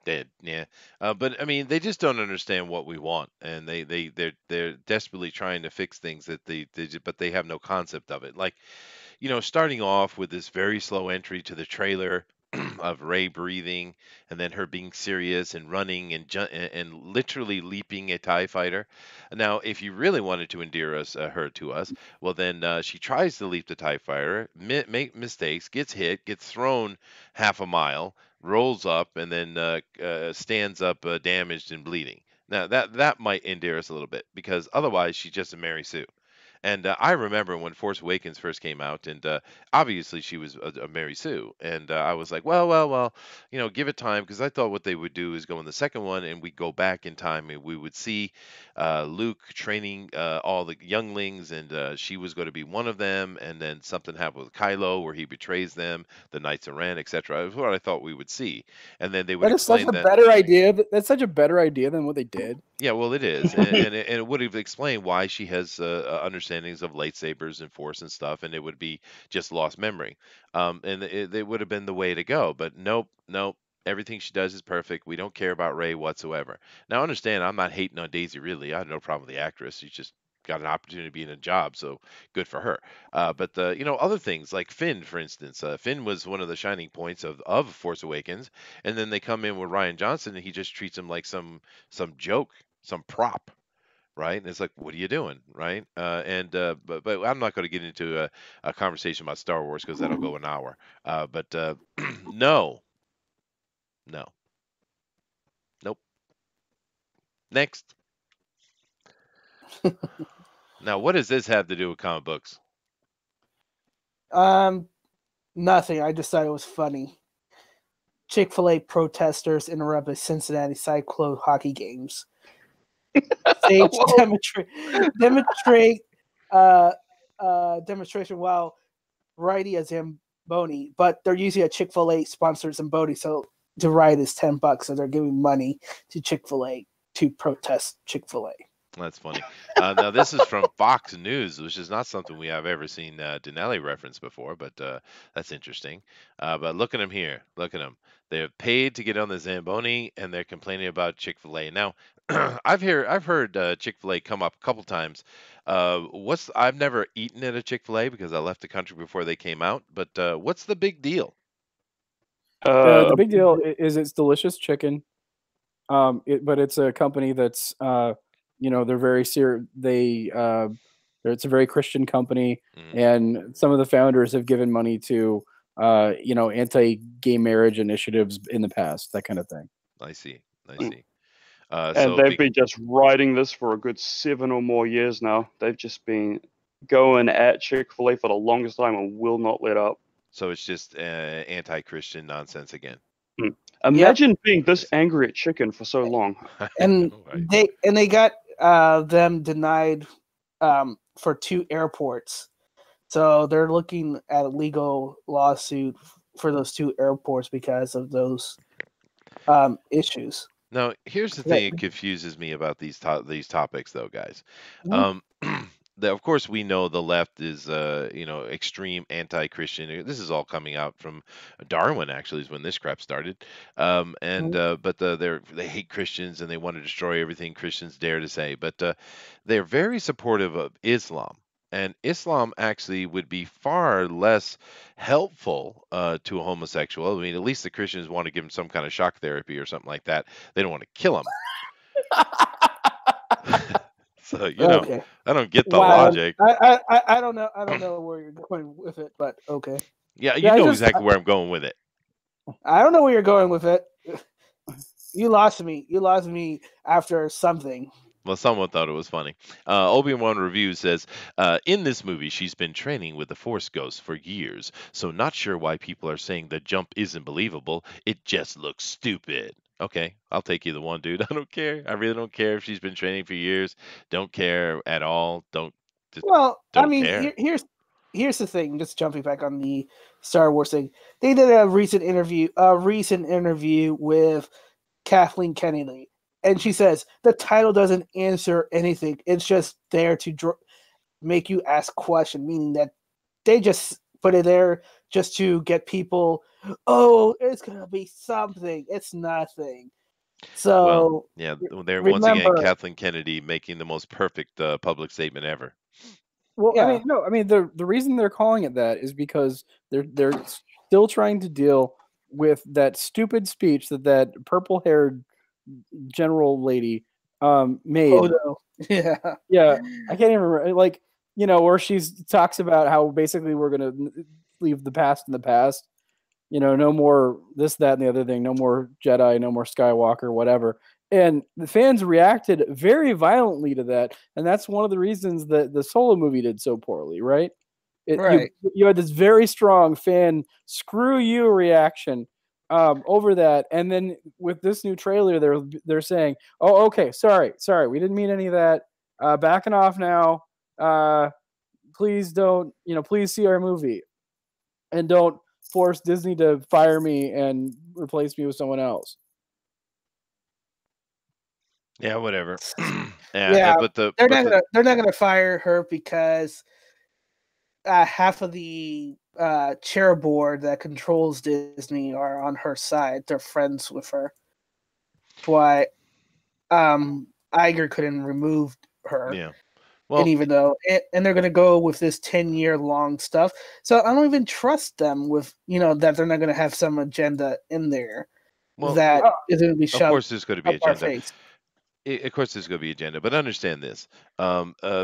Did, yeah. But I mean, they just don't understand what we want, and they're desperately trying to fix things that but they have no concept of it. Like, starting off with this very slow entry to the trailer of Ray breathing, and then her being serious and running and literally leaping a Tie Fighter. Now, if you really wanted to endear her to us, well, then she tries to leap the Tie Fighter, make mistakes, gets hit, gets thrown half a mile, rolls up, and then stands up damaged and bleeding. Now that might endear us a little bit because otherwise she's just a Mary Sue. And I remember when Force Awakens first came out, and obviously she was a Mary Sue, and I was like, well, give it time, because I thought what they would do is go in the second one, and we go back in time, and we would see Luke training all the younglings, and she was going to be one of them, and then something happened with Kylo where he betrays them, the Knights of Ren, etc. It was what I thought we would see, and then they would That is such explain a that. better idea. That's such a better idea than what they did. Yeah, well, it is, and it would have explained why she has understandings of lightsabers and force and stuff, and it would be just lost memory, and it would have been the way to go. But nope, nope. Everything she does is perfect. We don't care about Ray whatsoever. Now, understand, I'm not hating on Daisy Ridley. I have no problem with the actress. She's just got an opportunity to be in a job, so good for her. But other things like Finn, for instance, Finn was one of the shining points of Force Awakens, and then they come in with Ryan Johnson, and he just treats him like some joke, some prop, right? And it's like, what are you doing, right? But I'm not going to get into a conversation about Star Wars because that'll go an hour. But no, no, nope. Next. Now, what does this have to do with comic books? Nothing. I just thought it was funny. Chick-fil-A protesters interrupted Cincinnati Cyclone hockey games. Stage demonstrate demonstration while riding a Zamboni, but they're using a Chick-fil-A sponsored Zamboni, so the ride is $10, so they're giving money to Chick-fil-A to protest Chick-fil-A. That's funny. Now, this is from Fox News, which is not something we have ever seen Denali reference before, but that's interesting. But look at them here. Look at them. They're paid to get on the Zamboni, and they're complaining about Chick-fil-A. Now, I've heard Chick-fil-A come up a couple times. I've never eaten at a Chick-fil-A because I left the country before they came out. But what's the big deal? The big deal is it's delicious chicken. But it's a company that's they're very serious. It's a very Christian company, and some of the founders have given money to anti-gay marriage initiatives in the past, that kind of thing. I see. And they've been just riding this for a good 7 or more years now. They've just been going at Chick-fil-A for the longest time and will not let up. So it's just anti-Christian nonsense again. Imagine being this angry at chicken for so long. And they got them denied for 2 airports. So they're looking at a legal lawsuit for those 2 airports because of those issues. Now, here's the thing that confuses me about these topics, though, guys. Of course, we know the left is, extreme anti-Christian. This is all coming out from Darwin, actually, is when this crap started. But they hate Christians and they want to destroy everything Christians dare to say. But they're very supportive of Islam. And Islam actually would be far less helpful to a homosexual. I mean, at least the Christians want to give him some kind of shock therapy or something like that. They don't want to kill him. So Okay. I don't get the Wow. logic. I don't know. I don't know where you're going with it, but okay. Yeah, you Yeah, know exactly where I'm going with it. I don't know where you're going with it. You lost me. You lost me after something. Well, someone thought it was funny. Obi-Wan Review says, in this movie, she's been training with the Force Ghost for years, so not sure why people are saying the jump isn't believable. It just looks stupid. Okay, I'll take either one, dude. I don't care. I really don't care if she's been training for years. Don't care at all. Just Well, I don't mean, care. here's the thing. Just jumping back on the Star Wars thing, they did a recent interview with Kathleen Kennedy, and she says the title doesn't answer anything. It's just there to make you ask question, meaning that they just put it there just to get people. Oh, it's gonna be something. It's nothing. Well, So yeah, they're once again remember, Kathleen Kennedy making the most perfect public statement ever. Well, I yeah, mean, no, I mean the reason they're calling it that is because they're still trying to deal with that stupid speech that purple haired general lady made. oh no, yeah, Yeah, I can't even remember. Like, where she talks about how basically we're gonna leave the past in the past. No more this, that, and the other thing. No more Jedi. No more Skywalker. Whatever. And the fans reacted very violently to that, and that's one of the reasons that the Solo movie did so poorly. Right? You right. you had this very strong fan screw you reaction over that, and then with this new trailer, they're saying, "Oh, okay, sorry, we didn't mean any of that. Backing off now. Please don't, please see our movie, and don't force Disney to fire me and replace me with someone else." Yeah, whatever. Yeah, But the they're not gonna fire her because half of the chair board that controls Disney are on her side. They're friends with her. That's why Iger couldn't remove her. yeah. And Well, even though, and they're going to go with this 10-year long stuff. So I don't even trust them with, that they're not going to have some agenda in there well, that is going to be of shoved course there's going to be up our agenda. face. Of course there's going to be agenda, but understand this.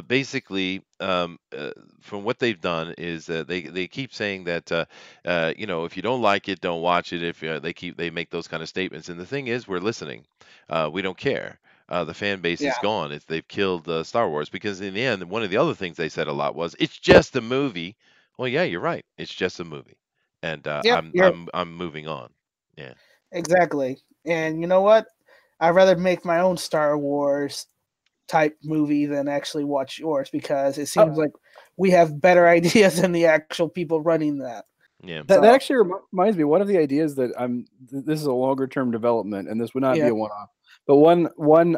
Basically, from what they've done is they keep saying that if you don't like it, don't watch it. If they make those kind of statements, and the thing is, we're listening. We don't care. The fan base is Yeah. gone. They've killed Star Wars because in the end, one of the other things they said a lot was it's just a movie. Well, yeah, you're right. It's just a movie, and Yep. You're I'm moving on. Yeah. exactly. And you know what? I'd rather make my own Star Wars type movie than actually watch yours because it seems like we have better ideas than the actual people running that. Yeah. That actually reminds me. One of the ideas that this is a longer term development, and this would not be a one off. But one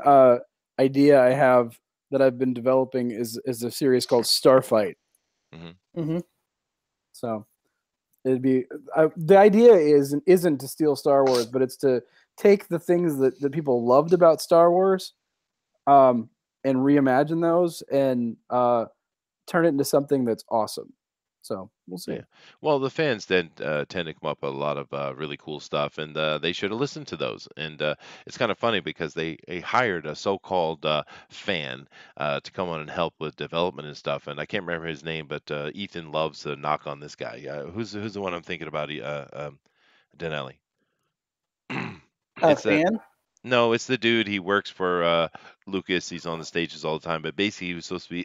idea I have that I've been developing is a series called Starfight. Mm-hmm. So it'd be the idea isn't to steal Star Wars, but it's to take the things that people loved about Star Wars, and reimagine those and turn it into something that's awesome. So we'll see. Yeah. Well, the fans then tend to come up with a lot of really cool stuff, and they should have listened to those. And it's kind of funny because they hired a so-called fan to come on and help with development and stuff. And I can't remember his name, but Ethan loves to knock on this guy. Who's the one I'm thinking about? Denelli. A It's that. fan? No, it's the dude. He works for Lucas. He's on the stages all the time. But basically, he was supposed to be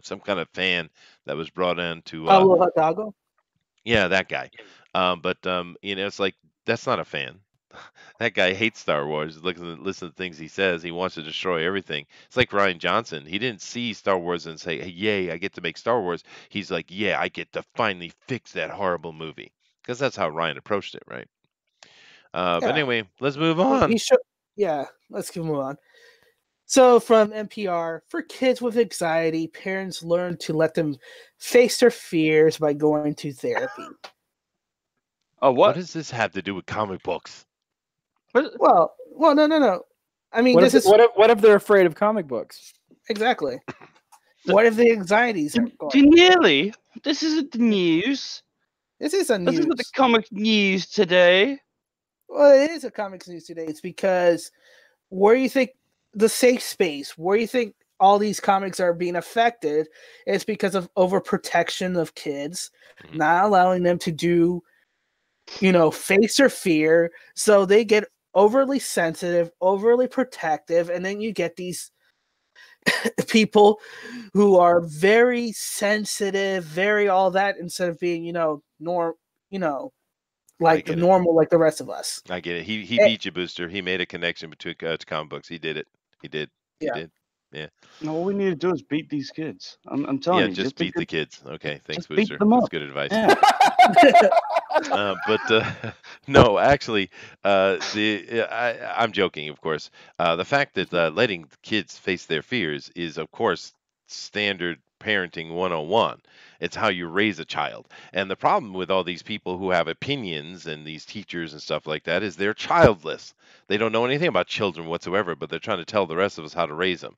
some kind of fan that was brought in to. Pablo Hidalgo? Yeah, that guy. But it's like that's not a fan. That guy hates Star Wars. Listen to the things he says. He wants to destroy everything. It's like Ryan Johnson. He didn't see Star Wars and say, hey, "Yay, I get to make Star Wars." He's like, "Yeah, I get to finally fix that horrible movie." Because that's how Ryan approached it, right? But Yeah. anyway, let's move on. Yeah, let's move on. So, from NPR, for kids with anxiety, parents learn to let them face their fears by going to therapy. Oh, What what? does this have to do with comic books? Well, no. I mean, What if they're afraid of comic books? Exactly. What if the anxieties are going? Nearly. This isn't the news. This is a news. This isn't the comic news today. Well, it is a comics news today. It's because where you think the safe space, where you think all these comics are being affected, it's because of overprotection of kids, not allowing them to do, face their fear. So they get overly sensitive, overly protective, and then you get these people who are very sensitive, very all that, instead of being, like the normal, like the rest of us. I get it. He beat you, Booster. He made a connection between comic books. He did it. He did. He Yeah. did. Yeah. No, all we need to do is beat these kids. I'm telling you. Just beat the kids. Okay, thanks, just beat Booster. them That's up. good advice. Yeah. But no, actually, I'm joking, of course. The fact that letting kids face their fears is, of course, standard parenting 101. It's how you raise a child. And the problem with all these people who have opinions and these teachers and stuff like that is they're childless. They don't know anything about children whatsoever, but they're trying to tell the rest of us how to raise them.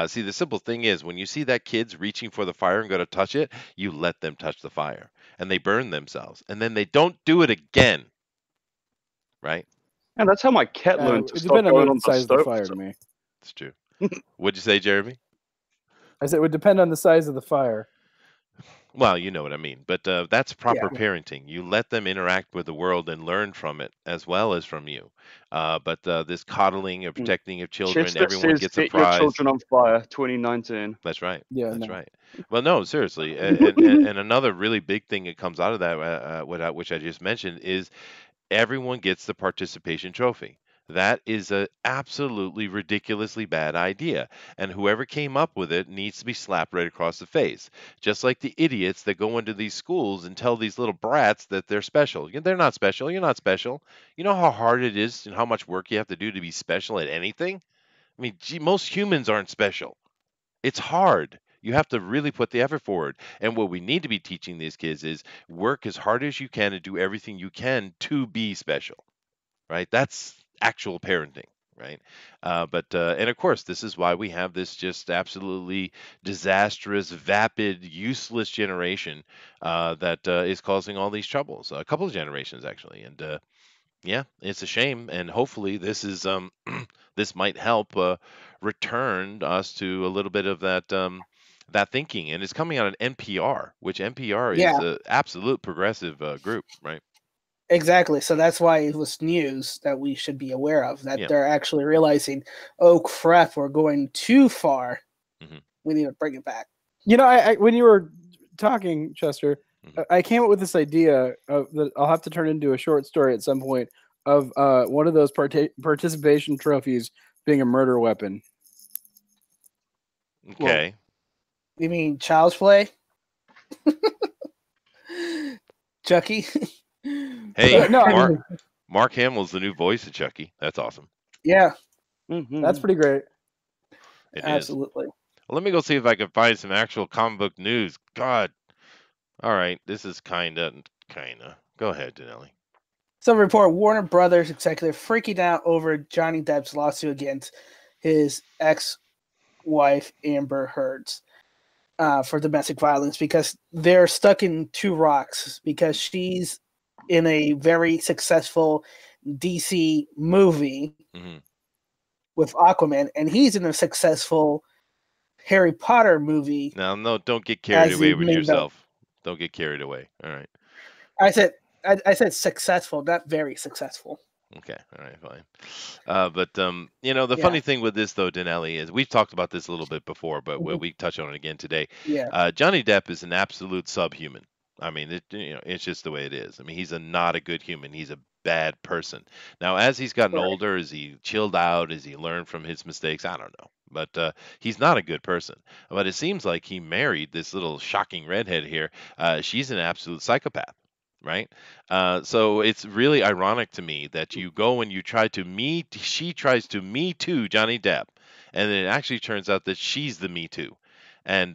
See, the simple thing is when you see that kid's reaching for the fire and go to touch it, you let them touch the fire and they burn themselves and then they don't do it again. Right? And that's how my cat learned to it stop depends going on on the size the of the stove. fire to me. It's true. What'd you say, Jeremy? I said it would depend on the size of the fire. Well, you know what I mean. But that's proper Yeah. parenting. You let them interact with the world and learn from it as well as from you. But this coddling and protecting of children, Chester everyone says, gets a "Set your prize. children on fire." 2019. That's right. Yeah, That's no. right. Well, no, seriously. And another really big thing that comes out of that, which I just mentioned, is everyone gets the participation trophy. That is a absolutely ridiculously bad idea, and whoever came up with it needs to be slapped right across the face. Just like the idiots that go into these schools and tell these little brats that they're special. They're not special. You're not special. You know how hard it is and how much work you have to do to be special at anything? I mean, gee, most humans aren't special. It's hard. You have to really put the effort forward. And what we need to be teaching these kids is work as hard as you can and do everything you can to be special, right? That's actual parenting, right? And of course, this is why we have this just absolutely disastrous, vapid, useless generation that is causing all these troubles. A couple of generations, actually. And yeah, it's a shame, and hopefully this is this might help return us to a little bit of that thinking. And it's coming out of NPR, which NPR is Yeah. an absolute progressive group, right? Exactly. So that's why it was news that we should be aware of, that Yeah. they're actually realizing, oh crap, we're going too far. Mhm. We need to bring it back. I when you were talking, Chester, Mhm. I came up with this idea of that I'll have to turn into a short story at some point of one of those participation trophies being a murder weapon. Okay. You mean Child's Play? Chucky? Hey, No, I mean, Mark Hamill's the new voice of Chucky. That's awesome. Yeah, that's pretty great. It is. absolutely. Well, let me go see if I can find some actual comic book news. God. All right, this is kinda. Go ahead, Danelli. Some report Warner Brothers executive freaking out over Johnny Depp's lawsuit against his ex-wife Amber Heard's for domestic violence, because they're stuck in two rocks, because she's in a very successful DC movie Mhm. with Aquaman, and he's in a successful Harry Potter movie. Now, no, don't get carried As away the with main yourself. Don't get carried away. All right. I said successful, not very successful. Okay. All right. Fine. The Yeah. funny thing with this though, Denelli, is we've talked about this a little bit before, but Mhm. we touch on it again today. Yeah. Johnny Depp is an absolute subhuman. I mean, it's just the way it is. I mean, he's not a good human. He's a bad person. Now, as he's gotten Right. older, as he chilled out, as he learned from his mistakes, I don't know. But he's not a good person. But it seems like he married this little shocking redhead here. She's an absolute psychopath, right? So it's really ironic to me that you go and you try to she tries to me too Johnny Depp, and then it actually turns out that she's the me too, and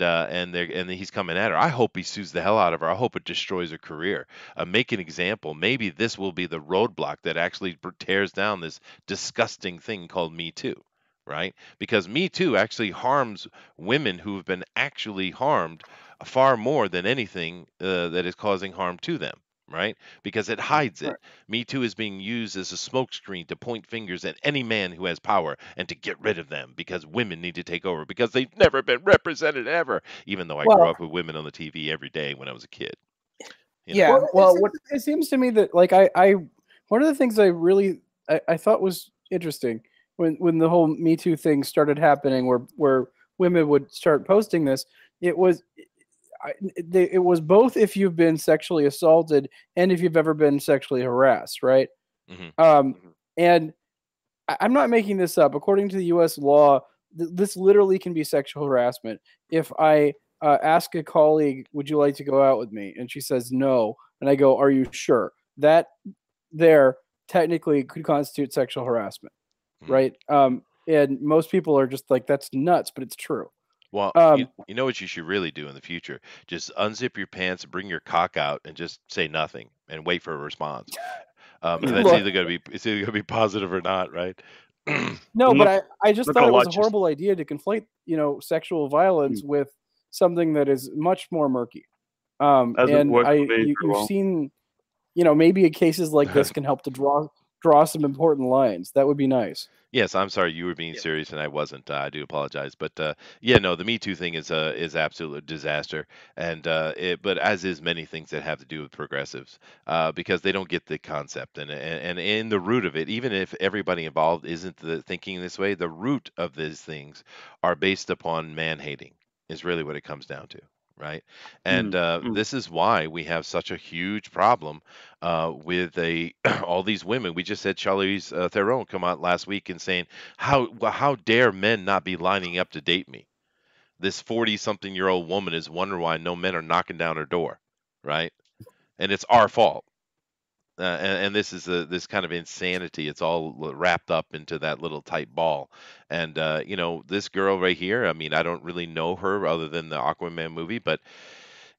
he's coming at her. I hope he sues the hell out of her. I hope it destroys her career. Make an example. Maybe this will be the roadblock that actually tears down this disgusting thing called Me Too. Right? Because Me Too actually harms women who have been actually harmed far more than anything that is causing harm to them. right? Because it hides it. Right. Me Too is being used as a smokescreen to point fingers at any man who has power and to get rid of them because women need to take over because they've never been represented ever, even though I grew Well, up with women on the TV every day when I was a kid. You know? yeah. Well, Well, what it seems to me that like I one of the things I thought was interesting when the whole Me Too thing started happening, where women would start posting this, it was it was both if you've been sexually assaulted and if you've ever been sexually harassed, right? Hmm. And I'm not making this up. According to the U.S. law, this literally can be sexual harassment. If I ask a colleague, "Would you like to go out with me?" and she says no, and I go, "Are you sure?" That there technically could constitute sexual harassment, right? And most people are just like, "That's nuts," but it's true. Well, Um, you know what you should really do in the future? Just unzip your pants, bring your cock out, and just say nothing and wait for a response. And that's look, either gonna be positive or not, right? no, I'm but not, I just not thought gonna it lie, was a horrible idea to conflate, sexual violence with something that is much more murky. hasn't And worked for me very you've well. seen, maybe cases like this can help to draw some important lines. That would be nice. Yes, I'm sorry you were being serious and I wasn't. I do apologize, but yeah, no, the Me Too thing is absolute disaster, and but as is many things that have to do with progressives, because they don't get the concept and in the root of it, even if everybody involved isn't thinking this way, the root of these things are based upon man hating. Is really what it comes down to. Right, and this is why we have such a huge problem with all these women. We just had Charlize Theron come out last week and saying, how dare men not be lining up to date me? This 40-something-year-old woman is wondering why no men are knocking down her door, right? And it's our fault. And this is this kind of insanity. It's all wrapped up into that little tight ball. And this girl right here. I mean, I don't really know her other than the Aquaman movie, but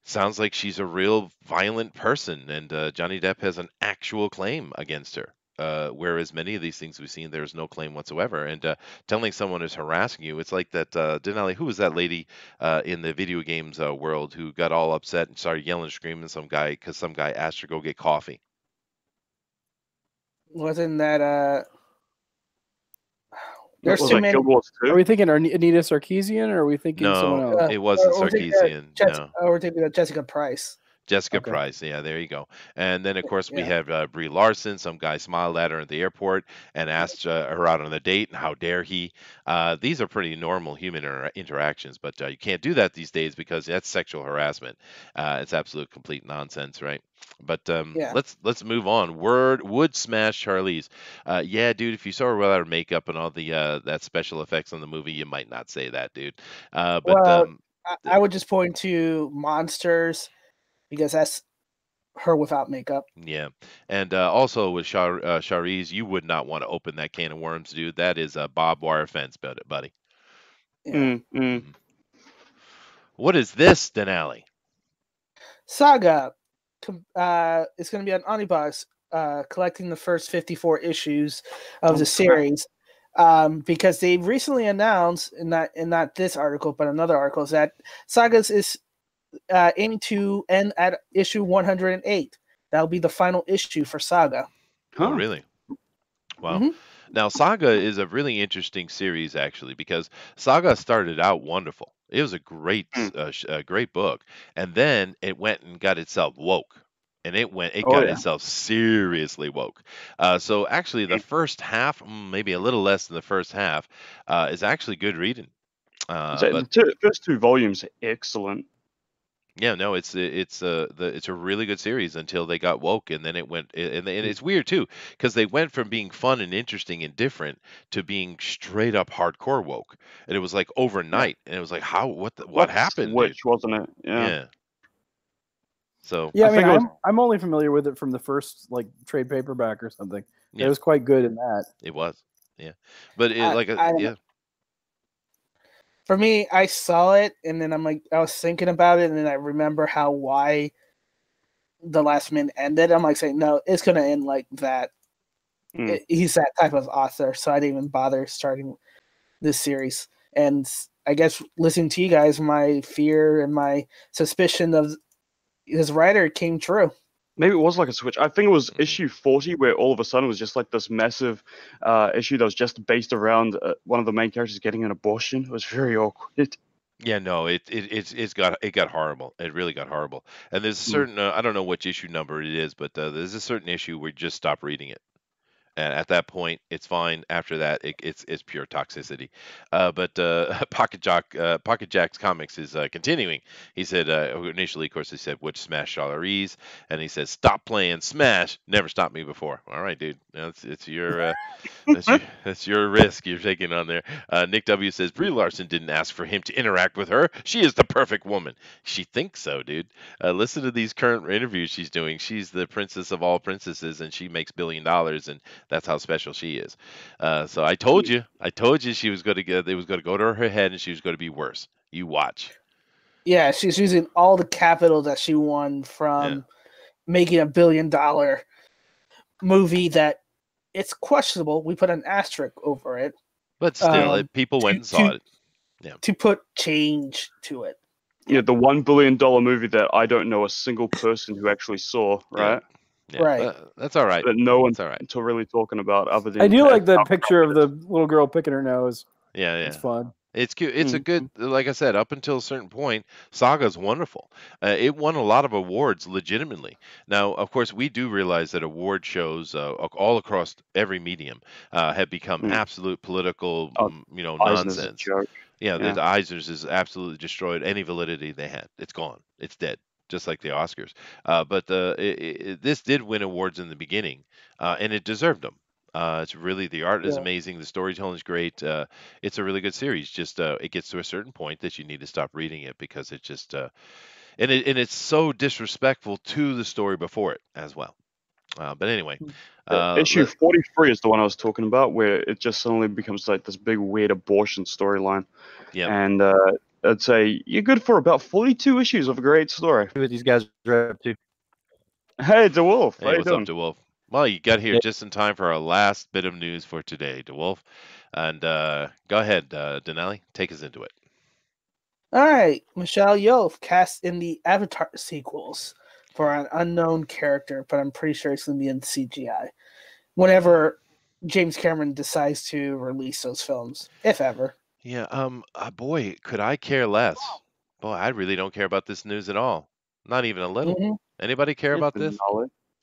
sounds like she's a real violent person, and Johnny Depp has an actual claim against her. Whereas many of these things we've seen, there's no claim whatsoever. And telling someone is harassing you, it's like that. Denali, who was that lady in the video games world who got all upset and started yelling and screaming at some guy because some guy asked her to go get coffee? wasn't that Was there's too that many. Guild Wars Are 2? we thinking Anita Sarkeesian, or are we thinking someone No, else? it wasn't Or Sarkeesian. No. we're thinking of Jessica Price. Jessica Okay. Price, yeah, there you go. And then, of course, we Yeah. have Brie Larson. Some guy smiled at her at the airport and asked her out on a date, and how dare he? These are pretty normal human interactions, but you can't do that these days because that's sexual harassment. It's absolute complete nonsense, right? But Yeah. let's move on. Would smash Charlize. Yeah, dude. If you saw her without her makeup and all the that special effects on the movie, you might not say that, dude. But Well, I would just point to Monsters because that's her without makeup. yeah, and also with Charisse, you would not want to open that can of worms, dude. That is a barbed wire fence, buddy. Yeah. Mhm. What is this, Denali? Saga. It's going to be an omnibus collecting the first 54 issues of the series. Because they've recently announced, in not this article, but another article, is that Sagas is aiming to end at issue 108. That'll be the final issue for Saga. Oh, really? Wow. Mhm. Now, Saga is a really interesting series, actually, because Saga started out wonderful. It was a great book, and then it went and got itself woke, and it Oh got yeah. itself seriously woke. So actually, the first half, maybe a little less than the first half, is actually good reading. So But the first two volumes are excellent. yeah, no, it's a really good series until they got woke, and then it went, and it's weird too, because they went from being fun and interesting and different to being straight up hardcore woke, and it was like Yeah. overnight, and it was like, what Like happened, dude? Switch, wasn't it? Yeah. Yeah. So Yeah, I I mean, think it was. I'm only familiar with it from the first trade paperback or something. It yeah, was quite good in that. it was, yeah, but I don't know. yeah, For me, I saw it and then I was thinking about it and then I remember why the last minute ended. I'm like saying, no, it's gonna end like that. He's that type of author, so I didn't even bother starting this series. And I guess listening to you guys, my fear and my suspicion of his writer came true. Maybe it was like a switch. I think it was Mhm. issue 40 where all of a sudden it was just like this massive issue that was just based around one of the main characters getting an abortion. It was very awkward. Yeah, no, it got horrible. It really got horrible. And there's a Mm. certain I don't know which issue number it is, but there's a certain issue where you just stop reading it. And at that point, it's fine. After that, it's pure toxicity. But Pocket Jack's comics is continuing. He said initially, of course, he said which Smash Ease, and he said stop playing Smash. Never stopped me before. All right, dude. It's your that's your risk you're taking on there. Nick W says Brie Larson didn't ask for him to interact with her. She is the perfect woman. She thinks so, dude. Listen to these current interviews she's doing. She's the princess of all princesses, and she makes $1 billion, and that's how special she is. So I told you she was going to get. It was going to go to her head, and she was going to be worse. You watch. Yeah, she's using all the capital that she won from making $1 billion movie that it's questionable. We put an asterisk over it. But still, people went and saw it. Yeah. To put change to it. Yeah, the $1 billion movie that I don't know a single person who actually saw, right? Yeah, right. That's all right. That no one's all right. until really talking about other than. I do like the picture of the little girl picking her nose. Yeah, It's fun. It's cute. It's a good, like I said, up until a certain point, Saga's wonderful. It won a lot of awards legitimately. Now, of course, we do realize that award shows all across every medium have become absolute political, nonsense. Yeah, the Eisner's has absolutely destroyed any validity they had. It's gone. It's dead, just like the Oscars. But this did win awards in the beginning, and it deserved them. It's really the art is amazing. The storytelling is great. It's a really good series. Just it gets to a certain point that you need to stop reading it because it just and it's so disrespectful to the story before it as well. But anyway, issue 43 is the one I was talking about, where it just suddenly becomes like this big weird abortion storyline. Yeah, and I'd say you're good for about 42 issues of a great story. What these guys are up to? Hey, DeWolf, hey, how you what's doing? up, DeWolf? Well, you got here just in time for our last bit of news for today, DeWolf. And go ahead, Denali, take us into it. All right, Michelle Yeoh cast in the Avatar sequels for an unknown character, but I'm pretty sure it's going to be in CGI. Whenever James Cameron decides to release those films, if ever. Yeah, boy, could I care less. Boy, I really don't care about this news at all. Not even a little. Mm-hmm. Anybody care about this?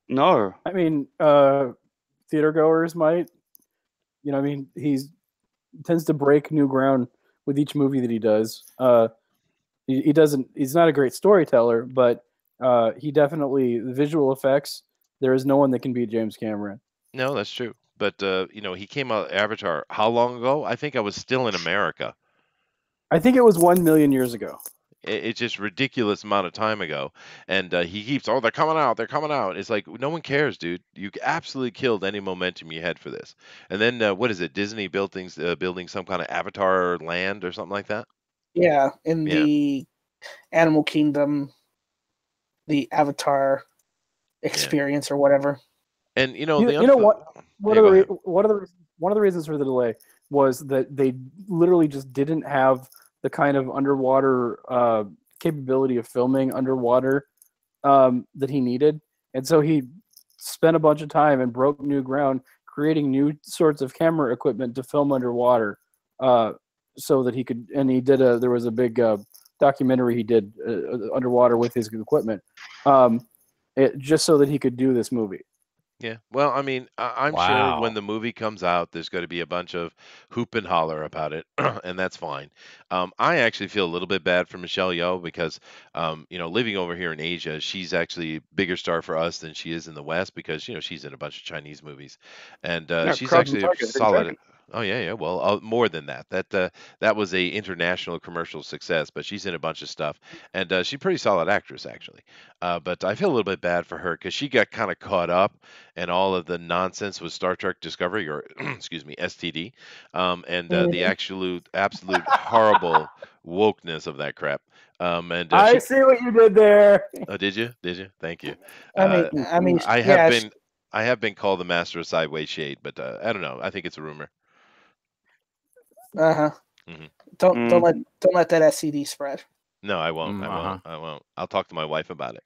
No. I mean, theater goers might. You know, I mean, he tends to break new ground with each movie that he does. He doesn't. He's not a great storyteller, but he definitely the visual effects. There is no one that can beat James Cameron. No, that's true. But he came out Avatar how long ago? I think I was still in America. I think it was 1 million years ago. It's just ridiculous amount of time ago, and he keeps, oh, they're coming out. It's like no one cares, dude. You absolutely killed any momentum you had for this. And then what is it? Disney building some kind of Avatar land or something like that. Yeah, in the Animal Kingdom, the Avatar experience or whatever. And one of the reasons for the delay was that they literally just didn't have the kind of underwater capability of filming underwater that he needed, and so he spent a bunch of time and broke new ground creating new sorts of camera equipment to film underwater, so that he could. And he did there was a big documentary he did underwater with his equipment, just so that he could do this movie. Yeah, well, I mean, I'm sure when the movie comes out, there's going to be a bunch of hoop and holler about it, and that's fine. I actually feel a little bit bad for Michelle Yeoh because, living over here in Asia, she's actually a bigger star for us than she is in the West because, she's in a bunch of Chinese movies, and she's actually a solid. Oh yeah. Well, more than that. That was a international commercial success, but she's in a bunch of stuff, and she's a pretty solid actress actually. But I feel a little bit bad for her because she got kind of caught up in all of the nonsense with Star Trek Discovery, or excuse me, STD, and the absolute horrible wokeness of that crap. And I see what you did there. Oh, did you? Did you? Thank you. I have been called the master of sideways shade, but I don't know. I think it's a rumor. Mm-hmm. Don't let that STD spread. No, I won't. I won't. I'll talk to my wife about it.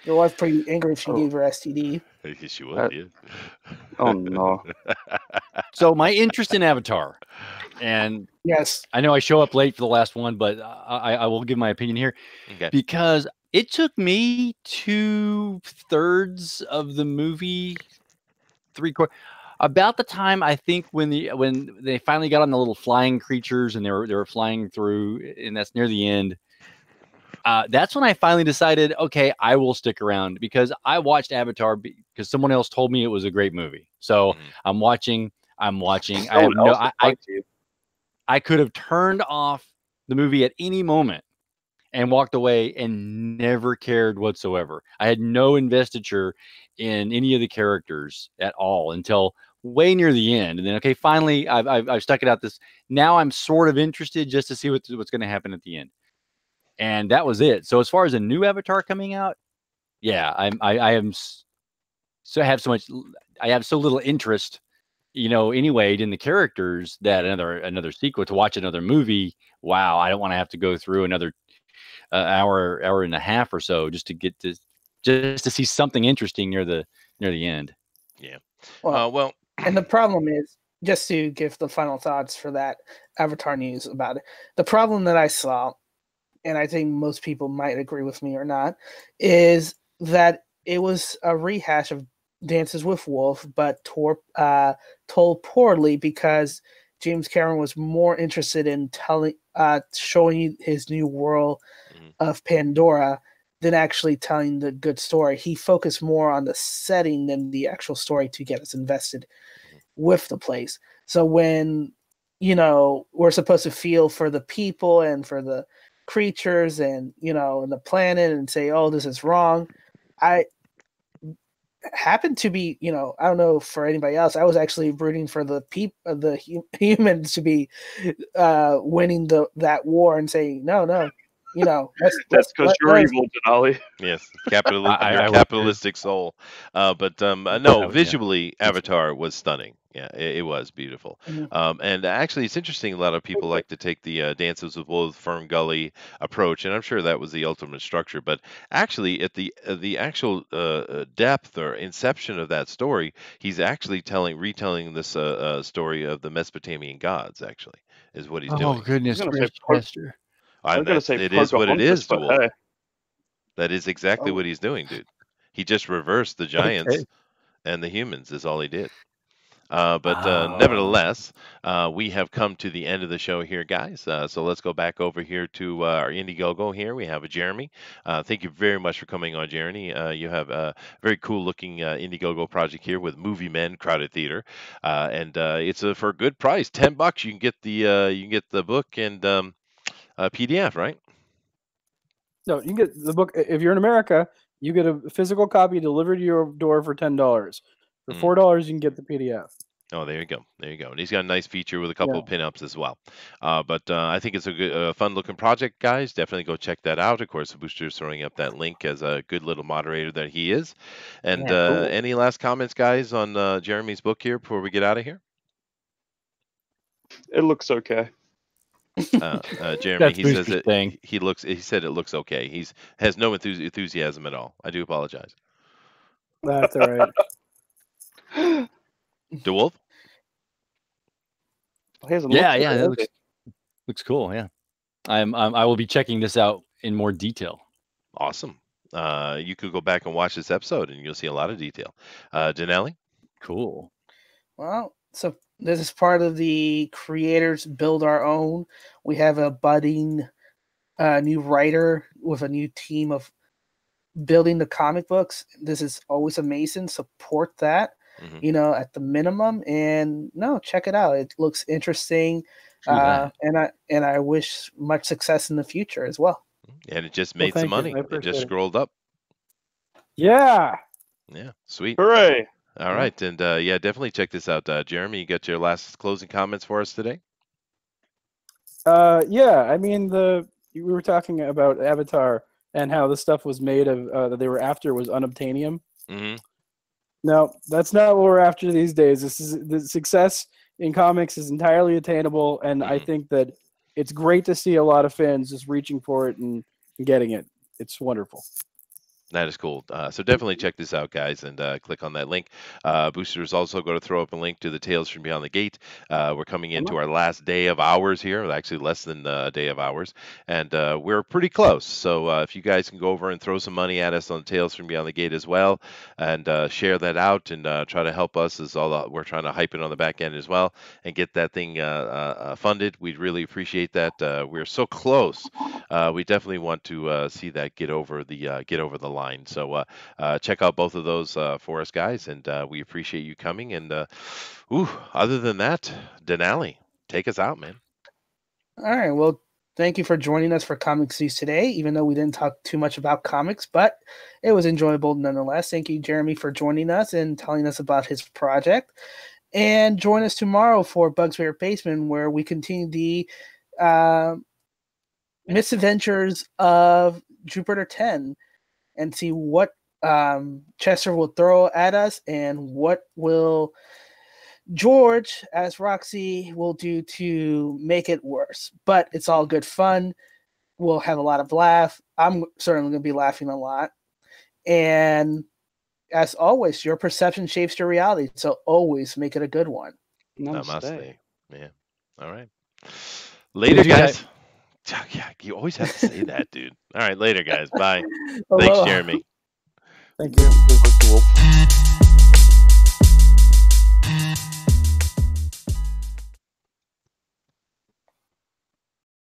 Your wife pretty angry if she gave her STD. She would, yeah. Oh no. So my interest in Avatar, and Yes. I know I show up late for the last one, but I will give my opinion here Okay. because it took me 2/3 of the movie, 3/4, about the time I think when they finally got on the little flying creatures and they were flying through, and that's near the end. That's when I finally decided, okay, I will stick around because I watched Avatar because someone else told me it was a great movie. So I'm watching. I have Someone else no. lied to you. I could have turned off the movie at any moment and walked away and never cared whatsoever. I had no investiture in any of the characters at all until way near the end. And then, okay, finally, I've stuck it out this. Now I'm sort of interested just to see what's going to happen at the end. And that was it. So as far as a new Avatar coming out, yeah, I have so little interest, anyway, in the characters that another sequel to watch another movie. Wow, I don't want to have to go through another hour and a half or so just to see something interesting near the end. Yeah. Well, and the problem is, just to give the final thoughts for that Avatar news about it, the problem that I saw, and I think most people might agree with me or not, is that it was a rehash of Dances with Wolves, but told poorly because James Cameron was more interested in showing you his new world of Pandora than actually telling the good story. He focused more on the setting than the actual story to get us invested with the place. So when, we're supposed to feel for the people and for the creatures and, and the planet and say, oh, this is wrong. I happened to be, I don't know for anybody else, I was actually rooting for the humans to be winning that war and saying, no, That's because you're evil, Denali. Yes, I capitalistic soul. But no, Yeah. visually, Avatar was stunning. Yeah, it was beautiful. And actually, it's interesting. A lot of people like to take the Dances with Wolves, Fern Gully approach, and I'm sure that was the ultimate structure. But actually, at the actual depth or inception of that story, he's actually retelling this story of the Mesopotamian gods. Actually, is what he's doing. Oh goodness I was gonna say gracious! It is what it is, but Duel. hey. That is exactly what he's doing, dude. He just reversed the giants and the humans is all he did. But nevertheless, we have come to the end of the show here, guys. So let's go back over here to our Indiegogo here. We have a Jeremy. Thank you very much for coming on, Jeremy. You have a very cool looking Indiegogo project here with Movie Men Crowded Theater, and it's for a good price, $10. You can get the book and PDF, right? No, you can get the book if you're in America. You get a physical copy delivered to your door for $10. For $4, you can get the PDF. Oh, there you go. There you go. And he's got a nice feature with a couple of pinups as well. But I think it's a good, fun-looking project, guys. Definitely go check that out. Of course, Booster's throwing up that link as a good little moderator that he is. And cool. Any last comments, guys, on Jeremy's book here before we get out of here? It looks okay. Jeremy, he says that he said it looks okay. He has no enthusiasm at all. I do apologize. That's all right. DeWolf? Yeah, that looks cool. Yeah, I will be checking this out in more detail. Awesome. You could go back and watch this episode, and you'll see a lot of detail. Denali? Cool. Well, so this is part of the creators build our own. We have a budding new writer with a new team of building the comic books. This is always amazing. Support that, at the minimum. And check it out. It looks interesting. And I wish much success in the future as well. And it just made some money. It just scrolled up. Yeah. Yeah. Sweet. Hooray. All right. And definitely check this out. Jeremy, you got your last closing comments for us today? Yeah. I mean, we were talking about Avatar and how the stuff was made of that they were after was unobtainium. No, that's not what we're after these days. The success in comics is entirely attainable, and I think that it's great to see a lot of fans just reaching for it and getting it. It's wonderful. That is cool. So definitely check this out, guys, and click on that link. Booster is also going to throw up a link to the Tales from Beyond the Gate. We're coming into our last day of hours here, actually less than a day of hours, and we're pretty close. So if you guys can go over and throw some money at us on Tales from Beyond the Gate as well, and share that out and try to help us, is all we're trying to hype it on the back end as well and get that thing funded. We'd really appreciate that. We're so close. We definitely want to see that get over the line. So check out both of those for us, guys, and we appreciate you coming. And other than that, Denali, take us out, man. All right. Well, thank you for joining us for Comics News today, even though we didn't talk too much about comics, but it was enjoyable nonetheless. Thank you, Jeremy, for joining us and telling us about his project. And join us tomorrow for Bug's Favorite Basement, where we continue the misadventures of Jupiter 10 and see what Chester will throw at us and what will George, as Roxy, will do to make it worse. But it's all good fun. We'll have a lot of laugh. I'm certainly going to be laughing a lot. And as always, your perception shapes your reality. So always make it a good one. Namaste. Yeah. All right. Later, guys. Yeah, you always have to say that, dude. All right, later, guys. Bye. Thanks, Jeremy. Thank you.